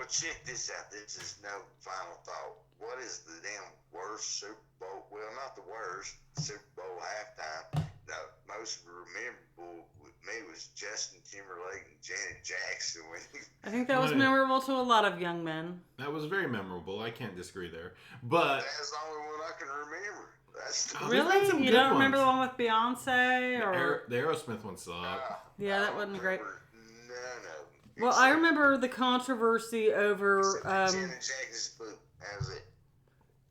Well, check this out. This is no final thought. What is the damn worst Super Bowl? Well, not the worst Super Bowl halftime. The most memorable with me was Justin Timberlake and Janet Jackson. I think that was memorable to a lot of young men. That was very memorable. I can't disagree there. But that's the only one I can remember. Really? You don't remember the one with Beyonce? Or the Aerosmith one sucked. Yeah, that wasn't great. No. Well, I remember the controversy over... Janet Jackson's boot. That was it.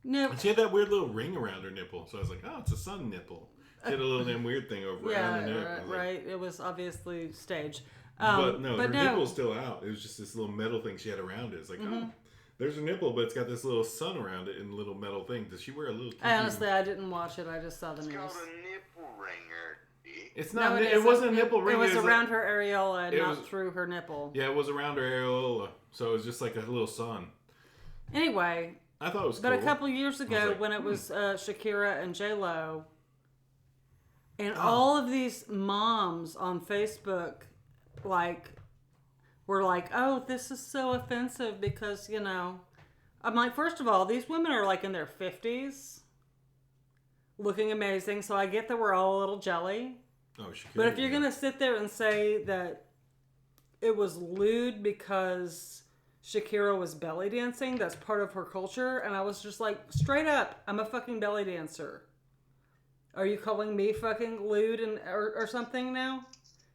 No. She had that weird little ring around her nipple. So I was like, oh, it's a sun nipple. She had a little damn weird thing over around her nipple. Right. It was obviously staged. Her nipple's still out. It was just this little metal thing she had around it. It's like, oh, there's her nipple, but it's got this little sun around it and a little metal thing. Does she wear a little... Honestly, I didn't watch it. I just saw the news. It's called a nipple ringer. It's not. It wasn't a nipple ring. It was around her areola, not through her nipple. Yeah, it was around her areola, so it was just like a little sun. Anyway, I thought it was. But cool. a couple years ago, when it was Shakira and J-Lo, and all of these moms on Facebook, were like, "Oh, this is so offensive because I'm like, first of all, these women are in their 50s, looking amazing, so I get that we're all a little jelly." Oh, Shakira, but if you're going to sit there and say that it was lewd because Shakira was belly dancing, that's part of her culture, and I was just like, straight up, I'm a fucking belly dancer. Are you calling me fucking lewd or something now?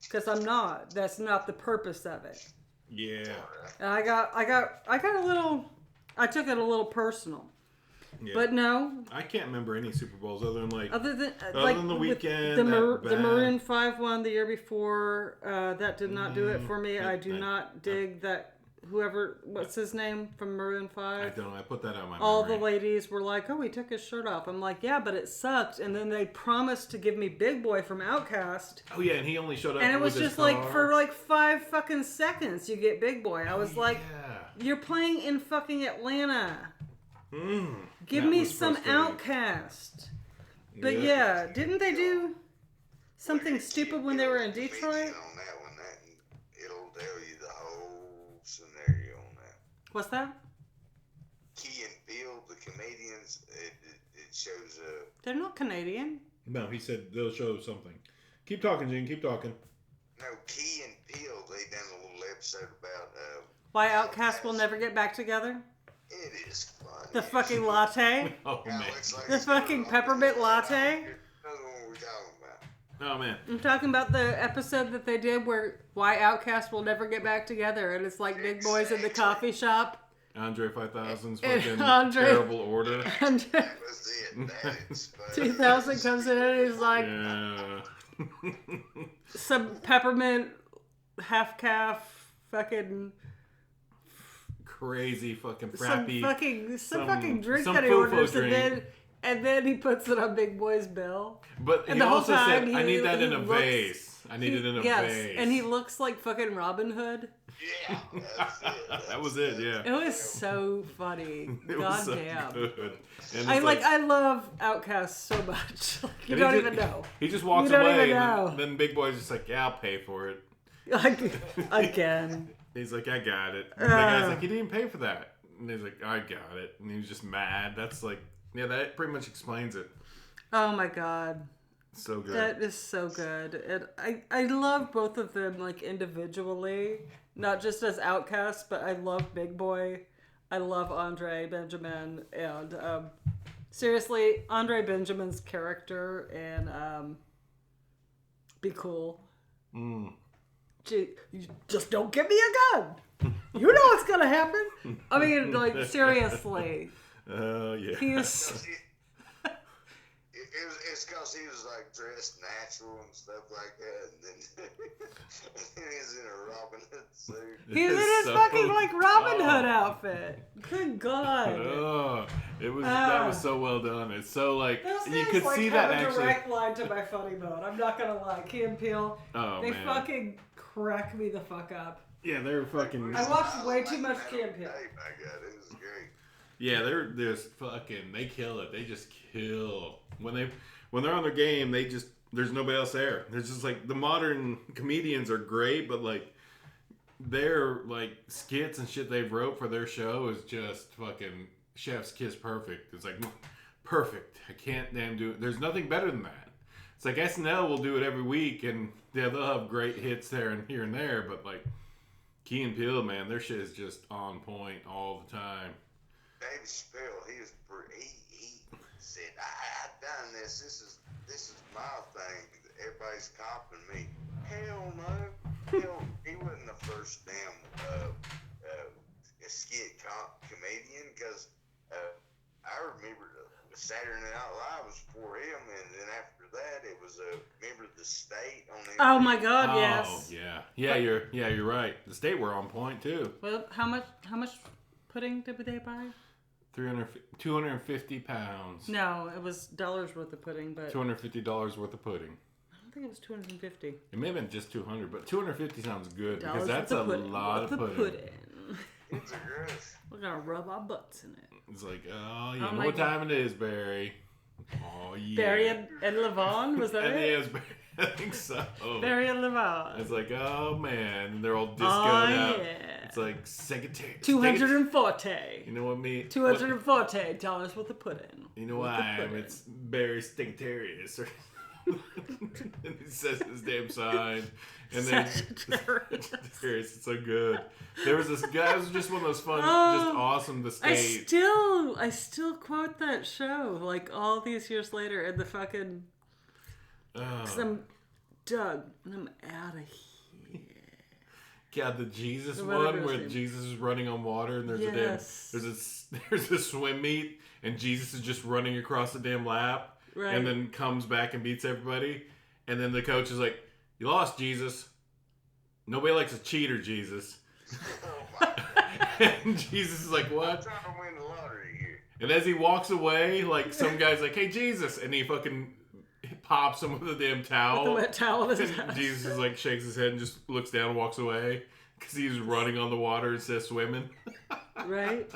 Because I'm not. That's not the purpose of it. Yeah. And I got a little, I took it a little personal. Yeah. But no, I can't remember any Super Bowls other than the weekend. The Maroon 5 one the year before. That did not do it for me. I do not dig that. What's his name from Maroon 5? I don't know. I put that out my All the ladies were like, "Oh, he took his shirt off." I'm like, "Yeah, but it sucked." And then they promised to give me Big Boy from Outkast. Oh yeah, and he only showed up. And it was just for 5 fucking seconds you get Big Boy. I was like, "You're playing in fucking Atlanta." Give me some Outkast. But didn't they do something stupid when they were in Detroit? On that one, it'll tell you the whole scenario on that. What's that? Key and Peele, the comedians, it shows up. They're not Canadian. No, he said they'll show something. Keep talking, Gene. Keep talking. No, Key and Peele, they done a little episode about why Outkast will never get back together. It is fun. The fucking latte. Oh man. The fucking peppermint latte. That's what we're talking about. Oh man. I'm talking about the episode that they did where why Outkast will never get back together, and it's like Big Boys in the coffee shop. Andre 5000's fucking terrible order. That was it. That is 2000 comes in and he's like, some peppermint half calf fucking. Crazy fucking frappy. Some fucking drink that he orders, and then he puts it on Big Boy's bill. But he also said, "I need that in a vase. I need it in a vase." Yes, and he looks like fucking Robin Hood. Yeah, that's it. That was it. Yeah. It was so funny. God damn. Good. I love Outkast so much. You don't even know. He just walks away, and then Big Boy's just like, "Yeah, I'll pay for it." Again. He's like, "I got it." And the guy's like, "You didn't pay for that." And he's like, "I got it." And he was just mad. That's like, that pretty much explains it. Oh my god. So good. That is so good. And I love both of them individually, not just as Outcasts, but I love Big Boy. I love Andre Benjamin, and seriously, Andre Benjamin's character and Be Cool. Just don't give me a gun. You know what's gonna happen. I mean, seriously. Yeah. He's. It's because he was dressed natural and stuff like that, and then he's in a Robin Hood suit. He's in his fucking Robin Hood outfit. Good God. That was so well done. It's so you could see that actually. Direct line to my funny bone. I'm not gonna lie. Key and Peele. They fucking crack me the fuck up. Yeah, they're fucking. I watched way too much Key and Peele. My God, it was great. Yeah, they're fucking. They kill it. They just kill when they're on their game. There's nobody else there. There's just the modern comedians are great, but their like skits and shit they've wrote for their show is just fucking chef's kiss perfect. It's like perfect. I can't damn do it. There's nothing better than that. It's like SNL will do it every week, and yeah, they'll have great hits there and here and there, but like Key and Peele, man, their shit is just on point all the time. Dave Chappelle, he said, I've done this. This is my thing. Everybody's copying me. Hell no. Hell, he wasn't the first damn skit comedian, because I remember Saturday Night Live was for him, and then after that it was a member of the State on the. Oh my God! Oh, Yes. yeah. You're right. The State were on point too. Well, how much pudding did they buy? 250 pounds. No, it was dollars worth of pudding, but $250 worth of pudding. I don't think it was 250. It may have been just 200, but 250 sounds good because Dollars that's worth a of lot of pudding. It's a gross. We're gonna rub our butts in it. It's like, oh, you know what time it is, Barry. Oh, yeah. Barry and Levon, was that it? Yes, I think so. Barry and Levon. It's like, oh, man. They're all discoed out. Yeah. It's like, secretary. 240. You know what me? $240 worth of pudding. You know why I am? It's Barry Stinkatarius. And he says his damn sign. And then it's so good. There was this guy, it was just one of those fun, just awesome to state. I still quote that show like all these years later, and the fucking because I'm Doug and I'm out of here. God, the Jesus one where Jesus is running on water and there's there's a swim meet and Jesus is just running across the damn lap. Right. And then comes back and beats everybody. And then the coach is like, you lost, Jesus. Nobody likes a cheater, Jesus. Oh my God. And Jesus is like, what? I'm trying to win the lottery here. And as he walks away, like some guy's like, hey, Jesus. And he fucking pops him with a damn towel. With the wet towel in his And house. Jesus is like, shakes his head and just looks down and walks away. Because he's running on the water instead of swimming. Right.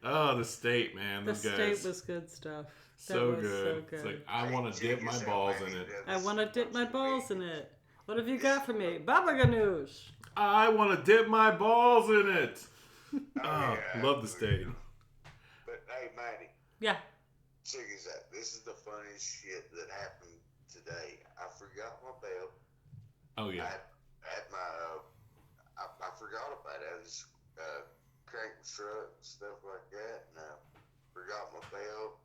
Oh, the State, man. The Those guys. State was good stuff. So good. It's like, I want to dip my balls in it. I want to dip my balls in it. What have you got for me? Baba Ganoush. I want to dip my balls in it. Yeah, love the State. But hey, Maddy. Yeah. Check this out. This is the funniest shit that happened today. I forgot my belt. Oh, yeah. I had my, I forgot about it. I just cranked the truck and stuff like that, and I forgot my belt.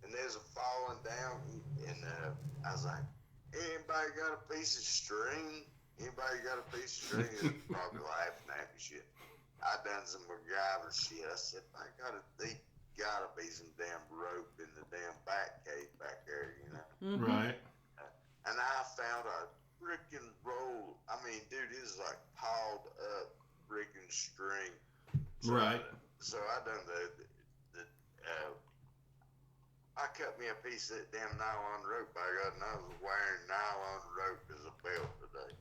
And there's a falling down, and I was like, anybody got a piece of string? Anybody got a piece of string? They're probably laughing at me shit. I done some MacGyver shit. I said, I gotta be some damn rope in the damn back cave back there, you know? Mm-hmm. Right. And I found a freaking roll. I mean, dude, it was like piled up freaking string. So right. So I done I cut me a piece of that damn nylon rope I got, and I was wearing nylon rope as a belt today.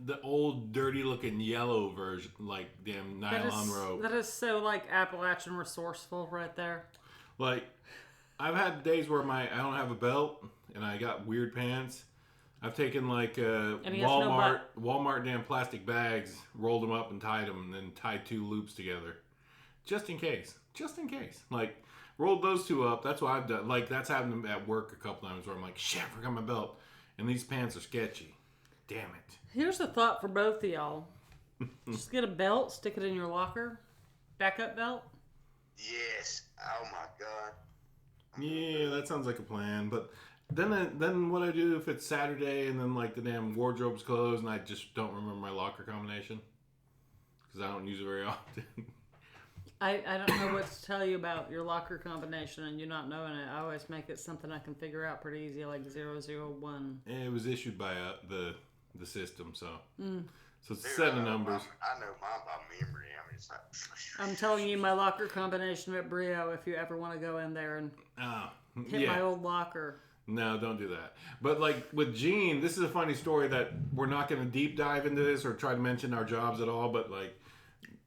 The old dirty looking yellow version, like damn nylon rope. That is so like Appalachian resourceful right there. Like, I've had days where I don't have a belt and I got weird pants. I've taken like Walmart damn plastic bags, rolled them up and tied them, and then tied two loops together, just in case. Like, rolled those two up. That's what I've done. Like, that's happened at work a couple times where I'm like, shit, I forgot my belt, and these pants are sketchy. Damn it. Here's a thought for both of y'all. Just get a belt, stick it in your locker, backup belt. Yes. Oh my God. Yeah, that sounds like a plan. But then what I do if it's Saturday and then like the damn wardrobe's closed and I just don't remember my locker combination because I don't use it very often. I don't know what to tell you about your locker combination and you not knowing it. I always make it something I can figure out pretty easy, like 001. It was issued by the system, so so it's a set of numbers. I know mine by memory. I mean, it's like, I'm telling you my locker combination at Brio if you ever want to go in there and hit my old locker. No, don't do that. But like with Gene, this is a funny story that we're not going to deep dive into this or try to mention our jobs at all. But like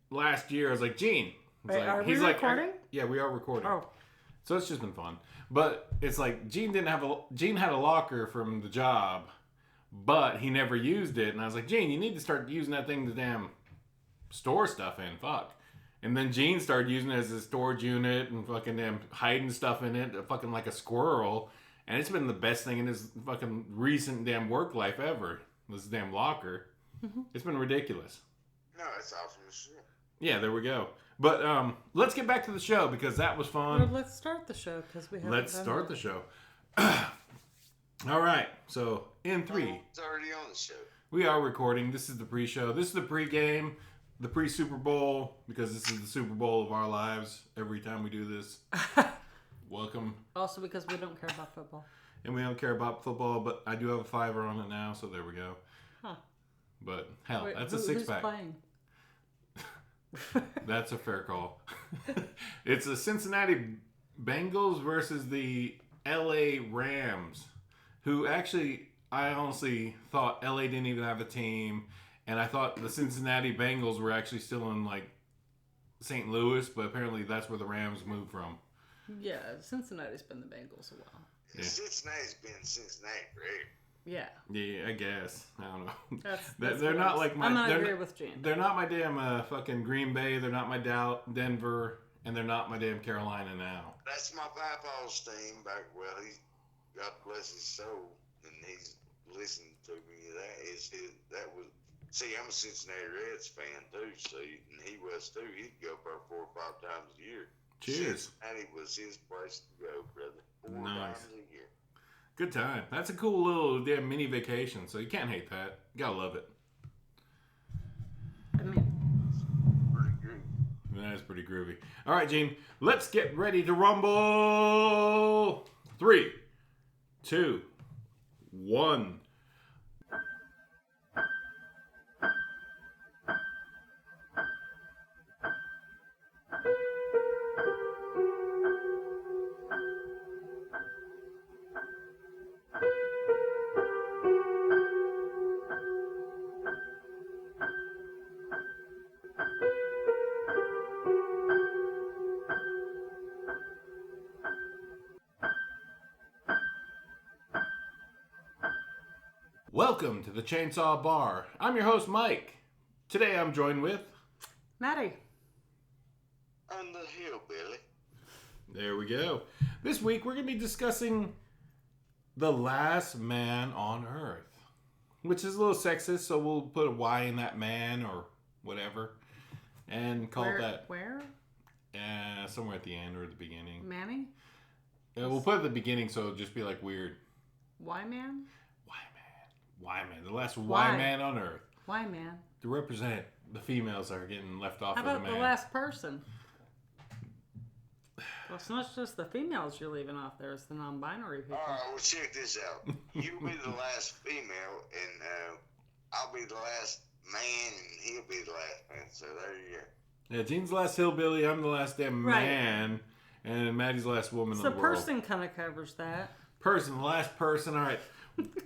last year, I was like, Gene. Wait, are we recording? Yeah, we are recording. Oh. So it's just been fun. But it's like Gene had a locker from the job, but he never used it. And I was like, Gene, you need to start using that thing to damn store stuff in. Fuck. And then Gene started using it as a storage unit and fucking damn hiding stuff in it, fucking like a squirrel. And it's been the best thing in his fucking recent damn work life ever. This damn locker. Mm-hmm. It's been ridiculous. No, it's awesome as shit. Yeah, there we go. But let's get back to the show because that was fun. Well, let's start the show because we haven't Let's done start that. the show. All right. So in 3. It's already on the show. We are recording. This is the pre-show. This is the pregame, the pre-Super Bowl, because this is the Super Bowl of our lives every time we do this. Welcome. Also because we don't care about football. And we don't care about football, but I do have a $5 on it now, so there we go. Huh. But hell, Wait, that's a who's six-pack. playing? That's a fair call. It's the Cincinnati Bengals versus the LA Rams, who actually, I honestly thought LA didn't even have a team, and I thought the Cincinnati Bengals were actually still in like St. Louis, but apparently that's where the Rams moved from. Yeah, Cincinnati's been the Bengals a while. Yeah. Cincinnati's been Cincinnati forever. Yeah. Yeah, I guess. I don't know. That's they're not like my. I'm not they're agree with Gene. They're not my damn fucking Green Bay. They're not my Denver, and they're not my damn Carolina now. That's my papa's team. He, God bless his soul, and he's listened to me. See, I'm a Cincinnati Reds fan too. See, and he was too. He'd go up there 4 or 5 times a year. Cheers. Cincinnati was his place to go, brother. 4 Nice. times a year. Good time. That's a cool little damn mini vacation, so you can't hate that. You gotta love it. I mean, Pretty good. That is pretty groovy. All right, Gene, let's get ready to rumble. 3, 2, 1. Welcome to the Chainsaw Bar. I'm your host, Mike. Today I'm joined with... Maddy. On the hillbilly. There we go. This week we're going to be discussing The Last Man on Earth, which is a little sexist, so we'll put a Y in that man or whatever and call it that. Where? Somewhere at the end or at the beginning. Manny? We'll put it at the beginning so it'll just be like weird. Why man? Why man? The last Why? Y man on Earth. Why man? To represent the females that are getting left off How of the about man. the last person? Well, it's not just the females you're leaving off there, it's the non-binary people. All right, well, check this out. You'll be the last female, and I'll be the last man, and he'll be the last man. So there you go. Yeah, Gene's the last hillbilly, I'm the last damn Right. man, and Maddie's the last woman So in the world. person kind of covers that. The last person. All right.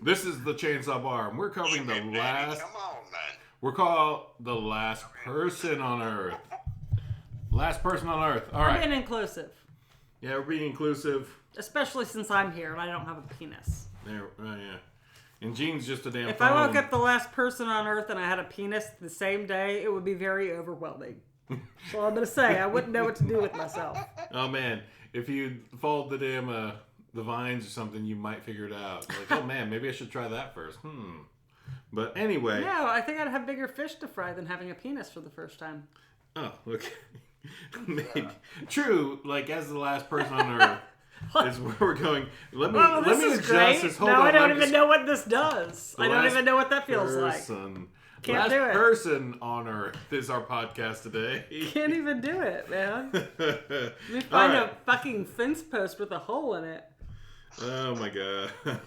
This is the Chainsaw Bar, and we're covering the Hey, last... come on, man. We're called the last person on Earth. Last person on Earth. All I'm right. being inclusive. Yeah, we're being inclusive. Especially since I'm here and I don't have a penis. There, yeah. And Gene's just a damn If phone. I woke up the last person on Earth and I had a penis the same day, it would be very overwhelming. That's all I'm going to say. I wouldn't know what to do with myself. Oh, man. If you followed the damn... the vines or something, you might figure it out. Like, oh man, maybe I should try that first. But anyway. No, I think I'd have bigger fish to fry than having a penis for the first time. Oh, okay. Maybe. True, like as the last person on Earth is where we're going. Let me adjust great. this. Hold now on. I don't even know what this does. The I don't last even know what that feels like. person. Can't last do it. person on Earth is our podcast today. Can't even do it, man. Let me find All right. a fucking fence post with a hole in it. Oh my god. God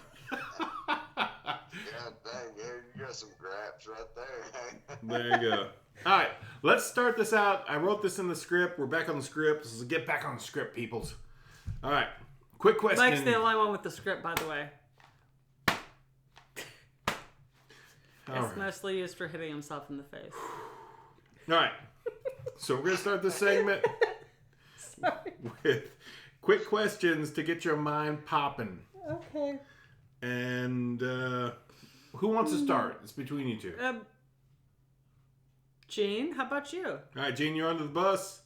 dang, you got some graps right there. There you go. All right, let's start this out. I wrote this in the script. We're back on the script. This is get back on the script, peoples. All right, quick question. Mike's the only one with the script, by the way. It's mostly used for hitting himself in the face. All right, so we're going to start this segment with quick questions to get your mind popping. Okay. And Who wants to start? It's between you two. Gene, how about you? All right, Gene, you're under the bus.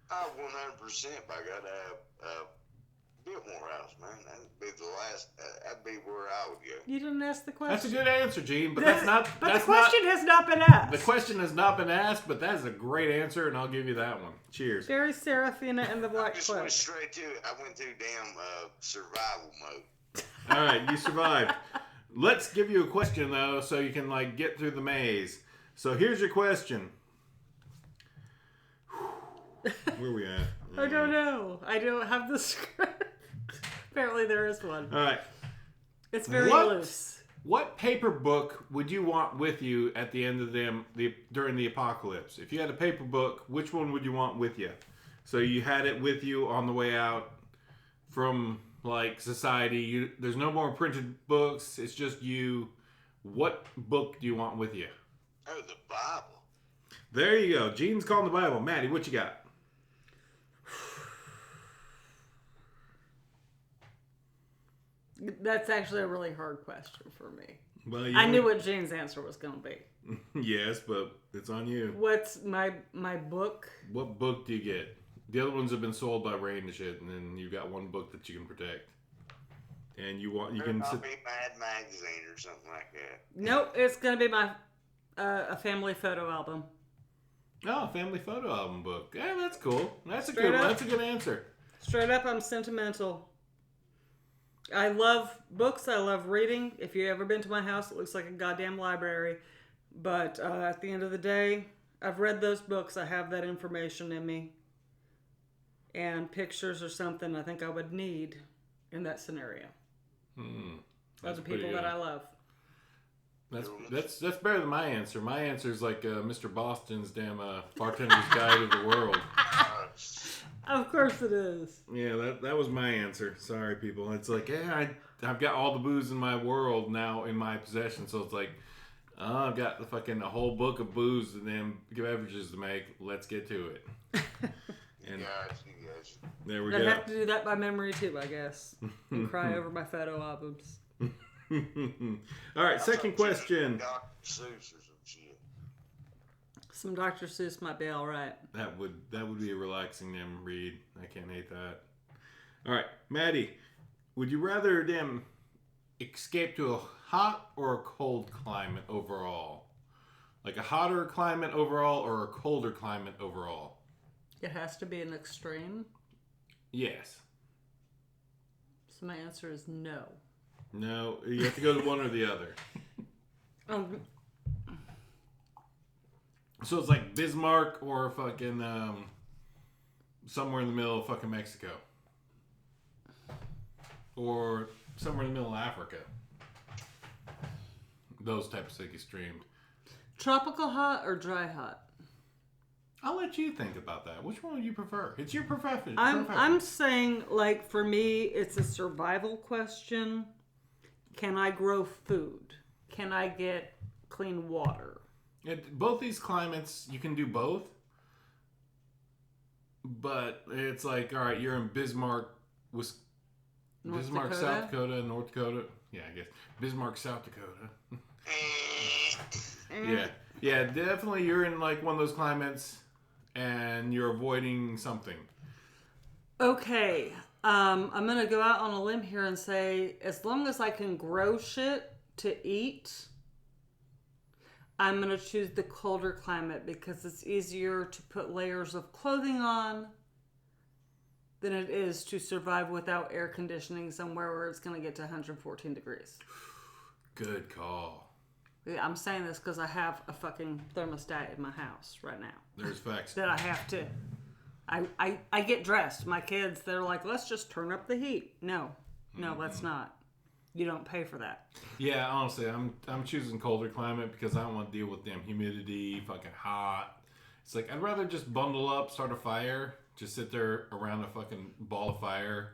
100%. But I gotta have a bit more house, man. That'd be where I would go. You didn't ask the question. That's a good answer, Gene, but that's not. But the question has not been asked. The question has not been asked, but that is a great answer, and I'll give you that one. Cheers. Very Seraphina and the Black I just Cloak. went straight to it. I went through damn survival mode. All right, you survived. Let's give you a question though, so you can get through the maze. So here's your question. Where are we at? I don't know. I don't have the script. Apparently there is one. All right. It's very loose. What paper book would you want with you at the end of during the apocalypse? If you had a paper book, which one would you want with you? So you had it with you on the way out from society. There's no more printed books. It's just you. What book do you want with you? Oh, the Bible. There you go. Gene's calling the Bible. Maddy, what you got? That's actually a really hard question for me. Well, I knew what Jane's answer was going to be. Yes, but it's on you. What's my book? What book do you get? The other ones have been sold by Rain and shit, and then you've got one book that you can protect. And you can I'll be Mad Magazine or something like that. Nope, it's going to be my a family photo album. Oh, family photo album book. Yeah, that's cool. That's a Straight good one. up. That's a good answer. Straight up, I'm sentimental. I love books. I love reading. If you've ever been to my house, it looks like a goddamn library. But at the end of the day, I've read those books. I have that information in me. And pictures or something I think I would need in that scenario. Those are people that I love. That's better than my answer. My answer is Mr. Boston's damn Bartender's Guide of the World. Of course it is. Yeah, that was my answer. Sorry, people. It's I've got all the booze in my world now in my possession, so it's I've got a whole book of booze and then beverages to make. Let's get to it. And Yes. there we I'd go. have to do that by memory too, I guess. And cry over my photo albums. All right, second question. Dr. Seuss or some shit. Some Dr. Seuss might be all right. That would be a relaxing read. I can't hate that. All right, Maddy, would you rather escape to a hot or a cold climate overall? Like a hotter climate overall or a colder climate overall? It has to be an extreme. Yes. So my answer is no. No, you have to go to one or the other. So it's like Bismarck or somewhere in the middle of fucking Mexico. Or somewhere in the middle of Africa. Those types of extremes. Tropical hot or dry hot? I'll let you think about that. Which one would you prefer? It's your profession. I'm saying, for me, it's a survival question. Can I grow food? Can I get clean water? Both these climates, you can do both. But it's all right, you're in Bismarck, South Dakota, North Dakota. Yeah, I guess. Bismarck, South Dakota. Yeah, definitely you're in one of those climates and you're avoiding something. Okay, I'm going to go out on a limb here and say, as long as I can grow shit to eat, I'm going to choose the colder climate because it's easier to put layers of clothing on than it is to survive without air conditioning somewhere where it's going to get to 114 degrees. Good call. Yeah, I'm saying this because I have a fucking thermostat in my house right now. There's facts. That I have to... I get dressed. My kids, they're like, let's just turn up the heat. No, let's not. You don't pay for that. Yeah, honestly, I'm choosing colder climate because I don't want to deal with damn humidity, fucking hot. It's I'd rather just bundle up, start a fire, just sit there around a fucking ball of fire,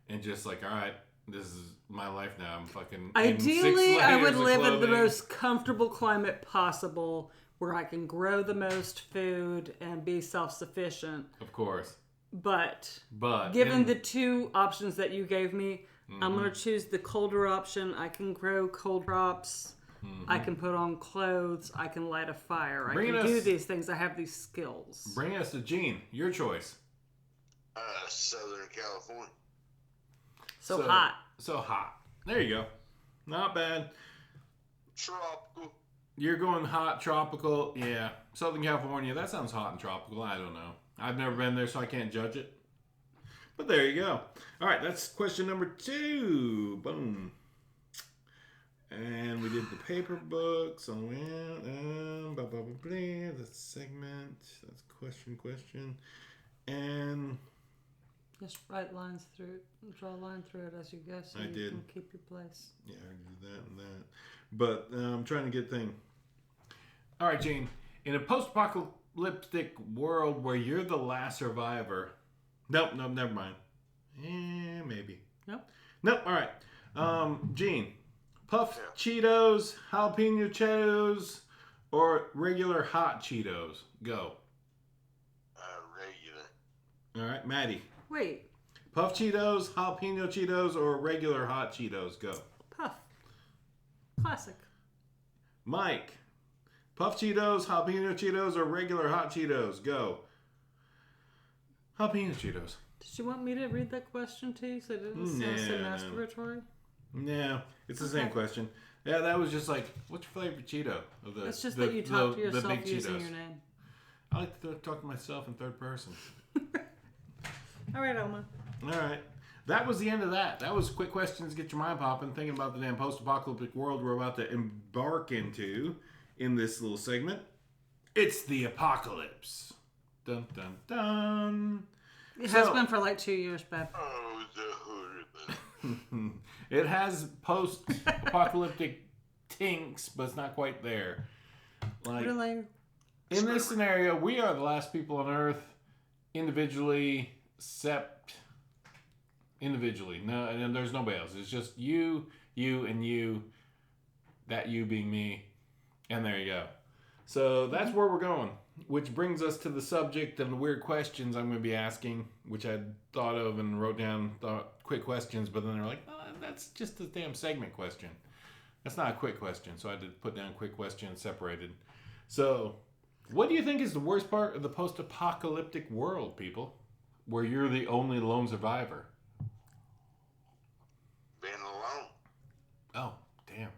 and just all right, this is my life now. I'm fucking. Ideally, I would live in the most comfortable climate possible, where I can grow the most food and be self-sufficient. Of course. But given the two options that you gave me, mm-hmm. I'm going to choose the colder option. I can grow cold crops. I can put on clothes. I can light a fire. I Bring can us- do these things. I have these skills. Bring us to Gene. Your choice. Southern California. So hot. So hot. There you go. Not bad. Tropical. You're going hot, tropical. Yeah. Southern California. That sounds hot and tropical. I don't know. I've never been there, so I can't judge it. But there you go. All right, that's question number 2. Boom. And we did the paper book. So, that's segment. That's question. And Just write lines through it. Draw a line through it as you go so I you did. can keep your place. yeah, I can do that and that. But I'm trying to get thing. All right, Gene. In a post-apocalyptic world where you're the last survivor. Nope, never mind. Maybe. Nope, all right. Gene. Puffed Cheetos, jalapeno Cheetos, or regular hot Cheetos? Go. Regular. All right, Maddy. Wait. Puff Cheetos, jalapeno Cheetos, or regular hot Cheetos? Go. Puff. Classic. Mike. Puff Cheetos, jalapeno Cheetos, or regular hot Cheetos? Go. Jalapeno Cheetos. Did you want me to read that question to you so it didn't sound so No. masturbatory? No, it's the same Okay. question. Yeah, that was just like, what's your favorite Cheeto? Of the, It's just the, that you talk to the yourself big using Cheetos. your name. I like to talk to myself in third person. All right, Alma. All right. That was the end of that. That was quick questions. Get your mind popping. Thinking about the damn post-apocalyptic world we're about to embark into in this little segment. It's the apocalypse. Dun, dun, dun. It has been for like 2 years, babe. Oh, the hood. It has post-apocalyptic tinks, but it's not quite there. Like, Really? in this scenario, we are the last people on Earth, individually, except individually. No, and there's nobody else. It's just you, and you. That you being me, and there you go. So that's where we're going, which brings us to the subject and the weird questions I'm going to be asking, which I thought of and wrote down quick questions, but then they're like, oh, that's just a damn segment question. That's not a quick question, so I had to put down quick question separated. So, what do you think is the worst part of the post-apocalyptic world, people, where you're the only lone survivor? Being alone. Oh, damn.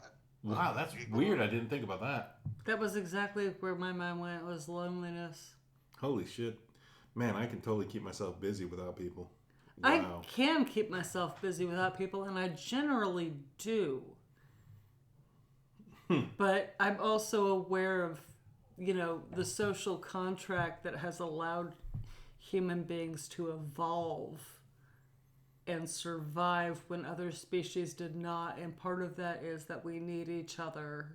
Wow, that's weird. I didn't think about that. That was exactly where my mind went, was loneliness. Holy shit. Man, I can totally keep myself busy without people. Wow. I can keep myself busy without people, and I generally do. But I'm also aware of, the social contract that has allowed human beings to evolve and survive when other species did not. And part of that is that we need each other.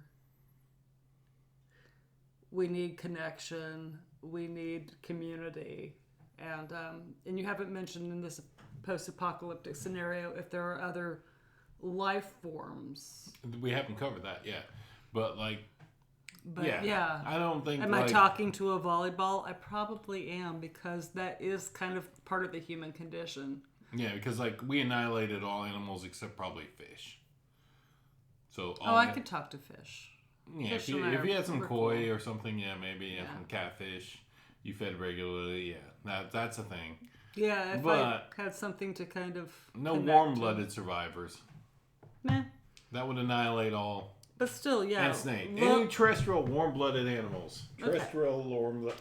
We need connection. We need community. And you haven't mentioned in this post-apocalyptic scenario if there are other life forms. We haven't covered that yet. But, But yeah. I don't think, Am I talking to a volleyball? I probably am, because that is kind of part of the human condition. Yeah, because, we annihilated all animals except probably fish. So I could talk to fish. Yeah, Fish if you had some koi cool. or something, yeah, maybe. Yeah, some catfish. You fed regularly, yeah. That's a thing. Yeah, if I had something to kind of No connect warm-blooded survivors. Meh. That would annihilate all. But still, yeah. And snake. Any terrestrial warm-blooded animals. Okay. Terrestrial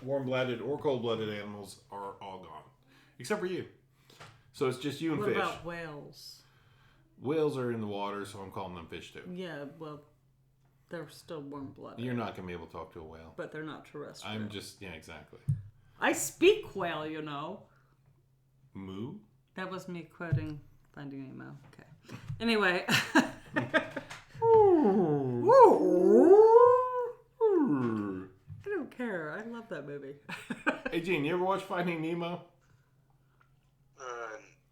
warm-blooded or cold-blooded animals are all gone. Except for you. So it's just you and What fish. about whales? Whales are in the water, so I'm calling them fish too. Yeah, well, they're still warm-blooded. You're not going to be able to talk to a whale. But they're not terrestrial. Yeah, exactly. I speak whale, Moo? That was me quoting Finding Nemo. Okay. Anyway. I don't care. I love that movie. Hey, Gene, you ever watch Finding Nemo?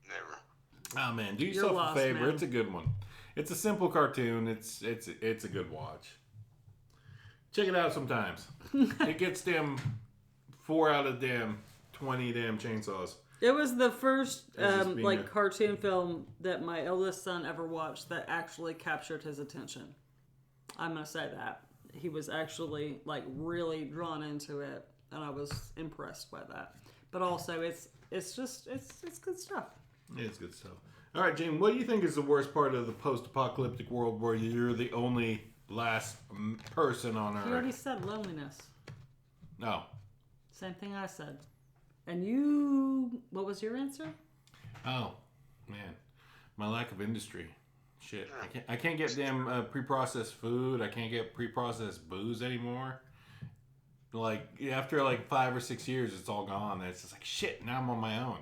Never. Oh man, do You're yourself lost, a favor. man. It's a good one. It's a simple cartoon. It's a good watch. Check it out sometimes. It gets them 4 out of 20 chainsaws. It was the first As this being a- cartoon film that my eldest son ever watched that actually captured his attention. I'm gonna say that he was actually like really drawn into it, and I was impressed by that. But also, it's good stuff. It's good stuff. All right, Jane, what do you think is the worst part of the post-apocalyptic world where you're the only last person on Earth? You already said loneliness. No. Same thing I said. And you, what was your answer? Oh, man, my lack of industry. Shit, I can't get damn pre-processed food. I can't get pre-processed booze anymore. Like after like 5 or 6 years, it's all gone. And it's just like shit. Now I'm on my own.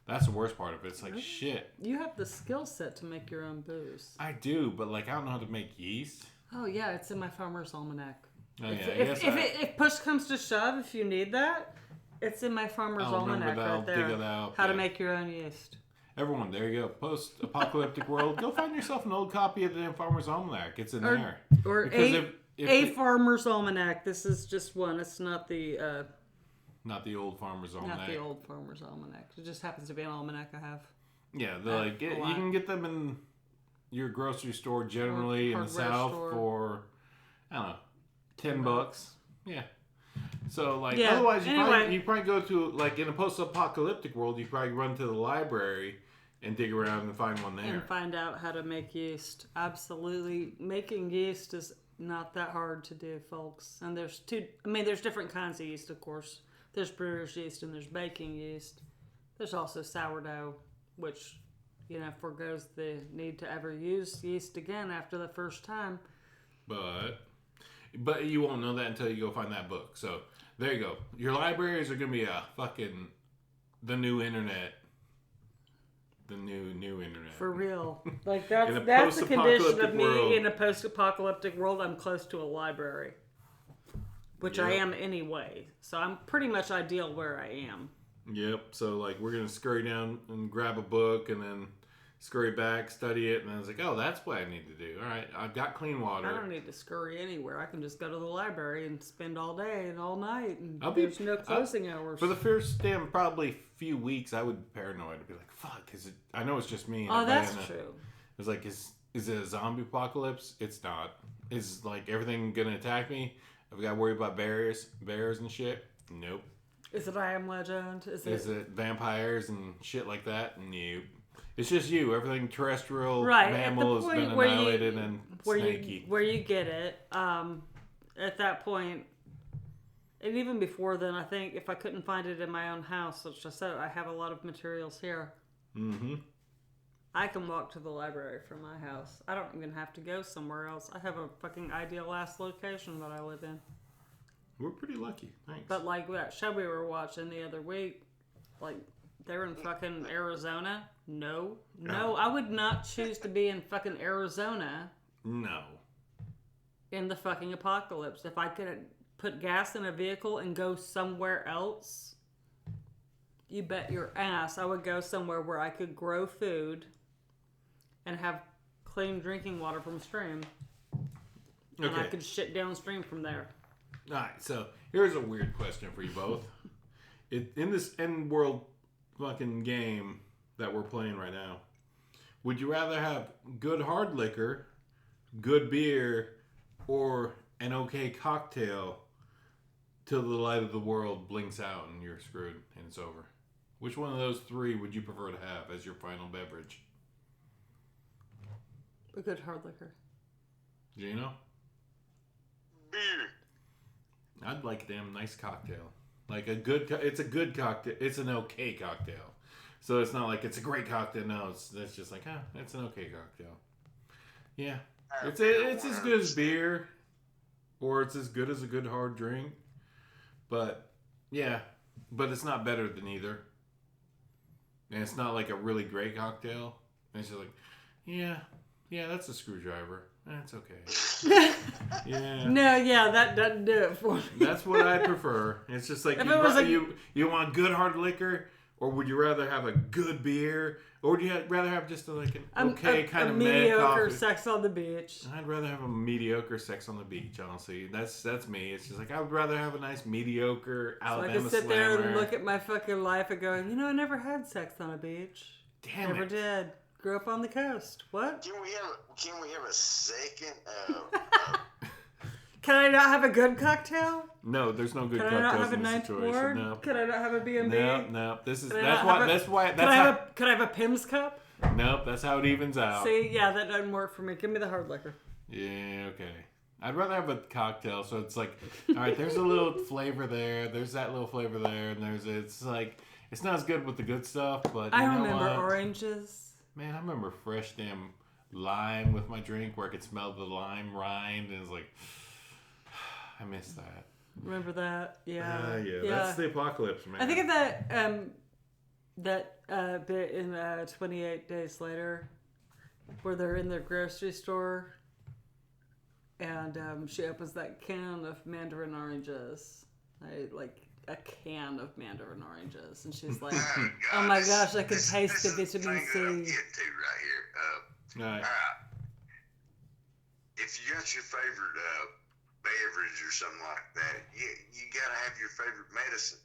That's the worst part of it. It's like shit. You have the skill set to make your own booze. I do, but like I don't know how to make yeast. Oh yeah, it's in my farmer's almanac. Oh yeah. If push comes to shove, if you need that, it's in my farmer's almanac right there. Dig it out. How to make your own yeast. Everyone, there you go. Post-apocalyptic world. Go find yourself an old copy of the damn Farmer's Almanac. It's in there. Or Farmer's Almanac. This is just one. It's not the... not the old Farmer's Almanac. Not the old Farmer's Almanac. It just happens to be an almanac I have. Yeah, you can get them in your grocery store generally in the South for, I don't know, $10. Yeah. So, like, otherwise you probably go to, like, in a post-apocalyptic world, you probably run to the library and dig around and find one there. And find out how to make yeast. Absolutely. Making yeast is not that hard to do, folks. And there's there's different kinds of yeast, of course. There's brewer's yeast and there's baking yeast. There's also sourdough, which, forgoes the need to ever use yeast again after the first time. But you won't know that until you go find that book. So, there you go. Your libraries are going to be the new internet. The new internet. For real. Like, that's the condition of me in a post-apocalyptic world. I'm close to a library. Which I am anyway. So I'm pretty much ideal where I am. Yep. So, like, we're going to scurry down and grab a book and then scurry back, study it, and I was like, oh, that's what I need to do. All right, I've got clean water. I don't need to scurry anywhere. I can just go to the library and spend all day and all night, and there's no closing hours. For the first probably few weeks, I would be paranoid. I'd be like, fuck, I know it's just me. And that's true. It's like, is it a zombie apocalypse? It's not. Is, like, everything going to attack me? I've got to worry about bears and shit? Nope. Is it I Am Legend? Is it vampires and shit like that? Nope. It's just you. Everything terrestrial mammal has been annihilated and snaky. Where you get it. At that point, and even before then, I think if I couldn't find it in my own house, which I said, I have a lot of materials here. Mm-hmm. I can walk to the library from my house. I don't even have to go somewhere else. I have a fucking ideal ass location that I live in. We're pretty lucky. Thanks. But like that show we were watching the other week, like they're in fucking Arizona. No, I would not choose to be in fucking Arizona. No. In the fucking apocalypse. If I could put gas in a vehicle and go somewhere else, you bet your ass I would go somewhere where I could grow food and have clean drinking water from a stream. Okay. And I could shit downstream from there. Alright, so here's a weird question for you both. In this end world fucking game that we're playing right now, would you rather have good hard liquor, good beer, or an okay cocktail till the light of the world blinks out and you're screwed and it's over? Which one of those three would you prefer to have as your final beverage? A good hard liquor. Geno? Beer. I'd like a damn nice cocktail. Like it's a good cocktail. It's an okay cocktail. So it's not like it's a great cocktail. No, it's just like, it's an okay cocktail. Yeah. It's as good as beer. Or it's as good as a good hard drink. But, yeah. But it's not better than either. And it's not like a really great cocktail. And it's just like, yeah, that's a screwdriver. That's okay. Yeah. No, yeah, that doesn't do it for me. That's what I prefer. It's just like, you want good hard liquor, or would you rather have a good beer, or would you rather have just an okay kind of mediocre sex on the beach? I'd rather have a mediocre sex on the beach. Honestly, that's me. It's just like I would rather have a nice mediocre Alabama so I could sit there and look at my fucking life and go, I never had sex on a beach. Damn never did. Grew up on the coast. What? Can we have a second Can I not have a good cocktail? No, there's no good Can I not cocktails have a in this ninth situation. ward? No. Can I not have a B&B? No. This is Can I that's not why. have That's why. Can That's I how. have Can I have a Pim's cup? Nope. That's how it evens out. See, yeah, that doesn't work for me. Give me the hard liquor. Yeah. Okay. I'd rather have a cocktail, so it's like, all right, there's a little flavor there, there's that little flavor there, and it's like, it's not as good with the good stuff, but I you know remember what? oranges. Man, I remember fresh damn lime with my drink where I could smell the lime rind, and it's like, I miss that. Remember that? Yeah. Yeah, that's the apocalypse, man. I think of that bit in 28 Days Later, where they're in their grocery store, and she opens that can of mandarin oranges, like a can of mandarin oranges, and she's like, "Oh my gosh, I can taste the vitamin C." That I'm getting to right here. Right. If you got your favorite beverage or something like that, you gotta have your favorite medicine.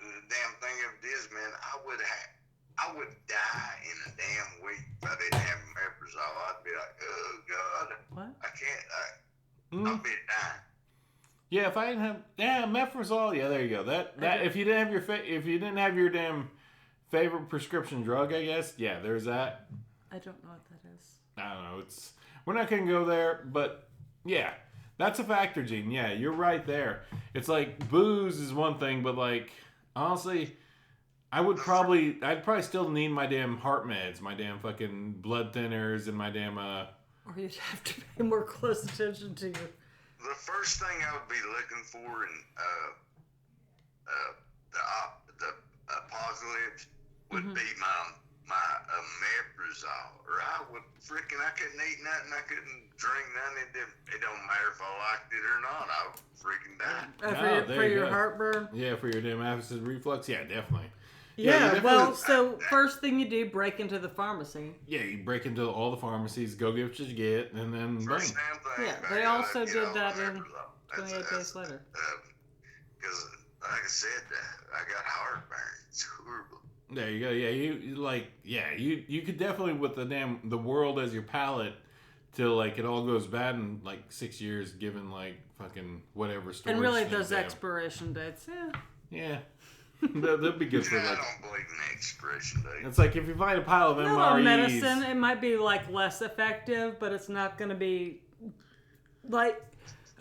The damn thing of it is, man, I would die in a damn week if I didn't have omeprazole. I'd be like, oh God, What? I can't. I'd be dying. Yeah, if I didn't have omeprazole, yeah, there you go. That if you didn't have your damn favorite prescription drug, I guess, yeah, there's that. I don't know what that is. I don't know. We're not gonna go there, but yeah, that's a factor, Gene. Yeah, you're right there. It's like booze is one thing, but like honestly, I'd probably still need my damn heart meds, my damn fucking blood thinners, and my damn Or you'd have to pay more close attention to you. The first thing I would be looking for in the apocalypse would be my omeprazole, or I couldn't eat nothing, I couldn't drink nothing. It don't matter if I liked it or not. I would freaking die. For your heartburn. Yeah, for your damn acid reflux. Yeah, definitely. Yeah, well, so first thing you do, break into the pharmacy. Yeah, you break into all the pharmacies, go get what you get, and then First bang. damn thing. Yeah, they also did that in 28 Days Later. Because, like I said, I got heartburn. It's horrible. There you go. Yeah, you could definitely with the world as your palate till like it all goes bad in like 6 years, given like fucking whatever storage. And really, things those they have. expiration dates, Yeah. That'd be good for I like. don't believe in expiration date. It's like if you find a pile of no, MREs. medicine, it might be like less effective, but it's not going to be like,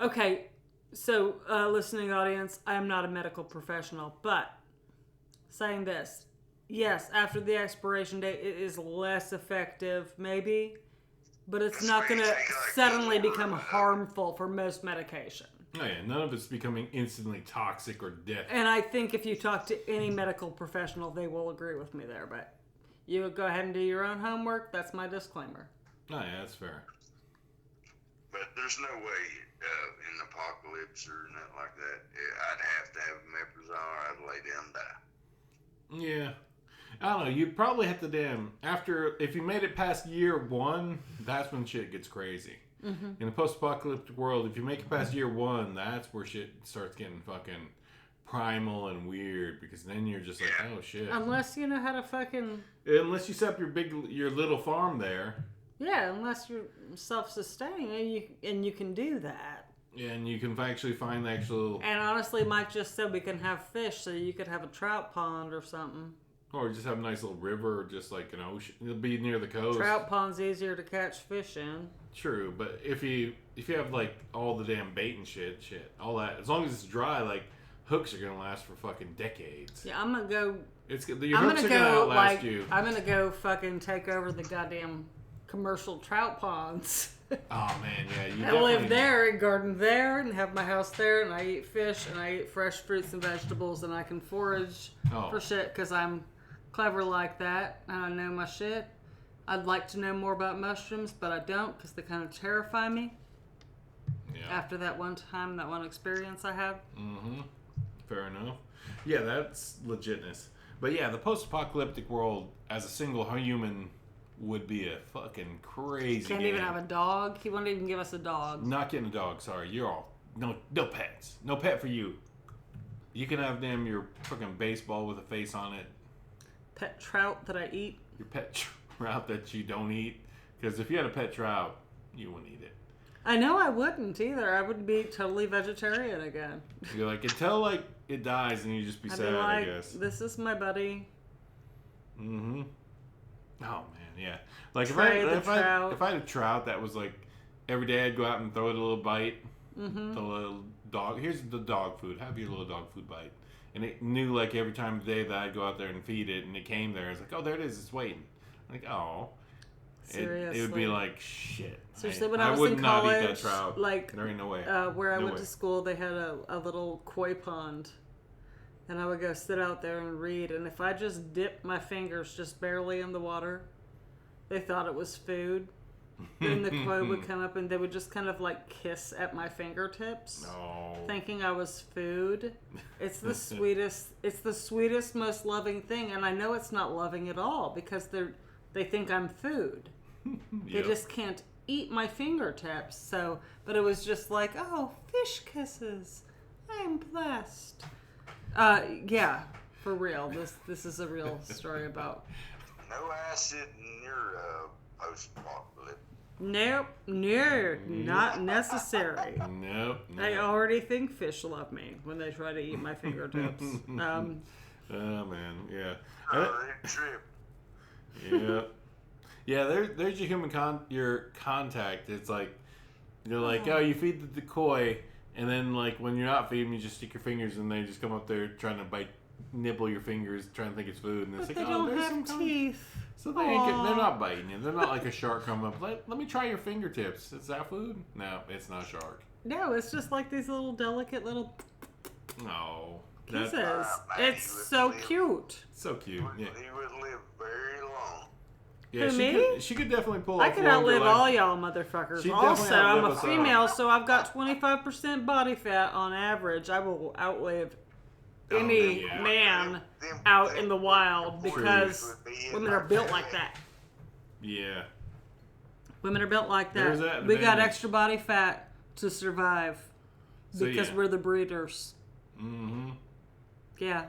okay, so listening audience, I am not a medical professional, but saying this, yes, after the expiration date, it is less effective, maybe, but it's not going to suddenly become harmful for most medication. Oh yeah, none of it's becoming instantly toxic or death. And I think if you talk to any medical professional, they will agree with me there. But you go ahead and do your own homework. That's my disclaimer. Oh yeah, that's fair. But there's no way in the apocalypse or nothing like that, I'd have to have omeprazole or I'd lay down and die. Yeah. I don't know, you'd probably have to if you made it past year 1, that's when shit gets crazy. Mm-hmm. In a post-apocalyptic world, if you make it past year 1, that's where shit starts getting fucking primal and weird, because then you're just like, oh shit. Unless you know how to fucking... Unless you set up your little farm there. Yeah, unless you're self-sustaining and you can do that. Yeah, and you can actually find the actual... And honestly, Mike just said we can have fish, so you could have a trout pond or something. Or just have a nice little river, or just like an ocean. It'll be near the coast. Trout pond's easier to catch fish in. True, but if you have like all the damn bait and shit, all that, as long as it's dry, like hooks are gonna last for fucking decades. Yeah, I'm gonna go. Your hooks are gonna outlast you. I'm gonna go fucking take over the goddamn commercial trout ponds. Oh man, yeah, I live there and garden there and have my house there and I eat fish and I eat fresh fruits and vegetables and I can forage for shit because I'm clever like that and I know my shit. I'd like to know more about mushrooms, but I don't because they kind of terrify me. Yeah. After that one experience I had. Mm-hmm. Fair enough. Yeah, that's legitness. But yeah, the post-apocalyptic world as a single human would be a fucking crazy Can't even have a dog. He won't even give us a dog. Not getting a dog. Sorry, you're all no pets. No pet for you. You can have your fucking baseball with a face on it. Pet trout that I eat. Your pet trout that you don't eat, because if you had a pet trout, you wouldn't eat it. I know I wouldn't either. I would be totally vegetarian again. You're like, until like it dies and you just be I'd sad, be like, I guess. this is my buddy. Mm-hmm. Oh man, yeah. Like if Trey I the trout. if I had a trout that was like every day I'd go out and throw it a little bite. Mm-hmm. The little dog. Here's the dog food. Have your little dog food bite. And it knew like every time of day that I'd go out there and feed it, and it came there. It's like, oh, there it is. It's waiting. Like, oh. Seriously. It would be like, shit. Seriously, when I was in college, not eat that trout. like, there ain't no way. Where I No went way. to school, they had a little koi pond. And I would go sit out there and read. And if I just dipped my fingers just barely in the water, they thought it was food. Then the koi would come up and they would just kind of like kiss at my fingertips. No. Thinking I was food. It's the sweetest, most loving thing. And I know it's not loving at all because they think I'm food. They just can't eat my fingertips. So, but it was just like, oh, fish kisses. I'm blessed. Yeah, for real. This is a real story about. No acid in your post-apocalypse. Nope, no, not necessary. Nope. I already think fish love me when they try to eat my fingertips. Oh man, yeah. Trip. Yeah. Yeah, there's your your contact. It's like you're like, oh, you feed the koi, and then like when you're not feeding, you just stick your fingers and they just come up there trying to nibble your fingers, trying to think it's food, and it's But like, they oh, don't there's have some teeth. So they're not biting you. They're not like a shark coming up. Let me try your fingertips. Is that food? No, it's not a shark. No, it's just like these little delicate little No. kisses. It's so cute. So cute. Yeah. He would live very long. Yeah, Who, me? She could definitely pull I off could longer outlive life. all y'all motherfuckers. She'd Also, definitely I'm outlive a us female, so I've got 25% body fat on average. I will outlive any yeah. man out in the wild because women are built like that. Yeah. Women are built like There's that. that We got advantage. extra body fat to survive So, because yeah. we're the breeders. Mm-hmm. Yeah.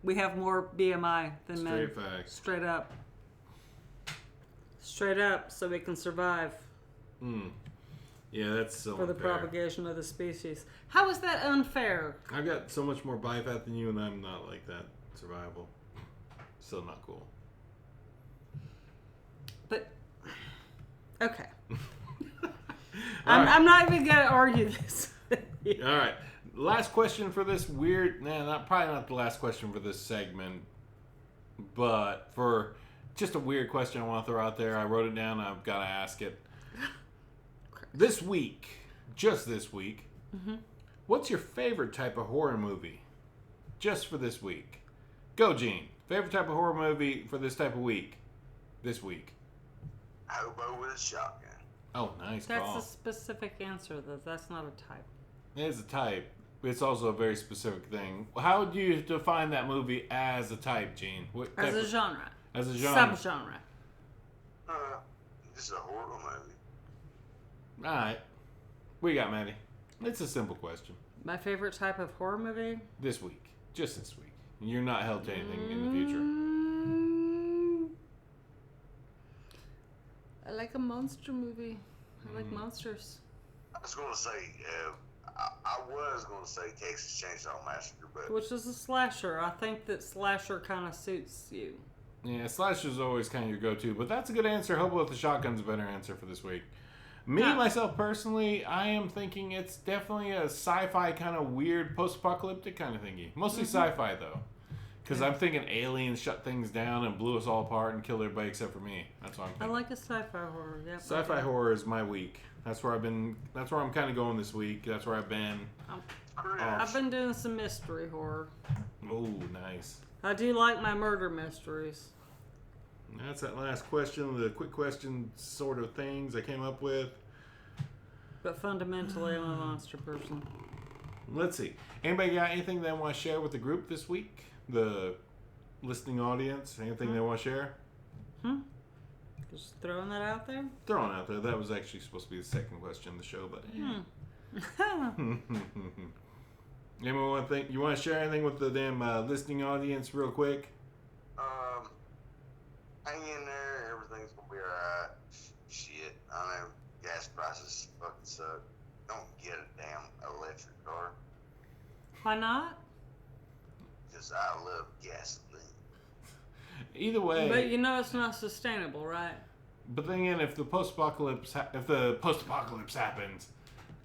We have more BMI than men. Straight facts. Straight up. Straight up so we can survive Yeah, that's so for the unfair. propagation of the species. How is that unfair? I've got so much more body fat than you, and I'm not like that. Survival. Still not cool. But, okay. All right. I'm not even going to argue this. All right. Last question for this weird... probably not the last question for this segment. But for just a weird question I want to throw out there. I wrote it down. I've got to ask it. This week, just this week, what's your favorite type of horror movie? Just for this week. Go, Gene. Favorite type of horror movie for this type of week? This week. Hobo with a shotgun. Oh, nice That's call. a specific answer, though. That's not a type. It's a type. It's also a very specific thing. How would you define that movie as a type, Gene? What As type a of- genre. As a genre. Subgenre. This is a horror movie. All right. What you got, Maddy? It's a simple question. My favorite type of horror movie? This week. Just this week. You're not held to anything in the future. I like a monster movie. I like monsters. I was gonna say, I was gonna say Texas Chainsaw Massacre, but Which is a slasher. I think that slasher kind of suits you. Yeah, slasher's always kind of your go-to, but that's a good answer. Hobo with the Shotgun's a better answer for this week. Me, Yeah. myself, personally, I am thinking it's definitely a sci-fi kind of weird post-apocalyptic kind of thingy. Mostly sci-fi, though. Because I'm thinking aliens shut things down and blew us all apart and killed everybody except for me. That's what I'm I thinking. like a sci-fi horror. Yep. Sci-fi horror is my week. That's where I've been. That's where I'm kind of going this week. That's where I've been. I've been doing some mystery horror. Oh, nice. I do like my murder mysteries. That's that last question. The quick question sort of things I came up with. But fundamentally, I'm a monster person. Let's see. Anybody got anything they want to share with the group this week? The listening audience? Anything they want to share? Just throwing that out there. Throwing out there. That was actually supposed to be the second question of the show, but. Anyone want to think? You want to share anything with the damn listening audience real quick? hang in there. Everything's gonna be alright. Shit, I know gas prices fucking so don't get a damn electric car. Why not? Because I love gasoline. Either way. But you know it's not sustainable, right? But then again, if the post-apocalypse happens,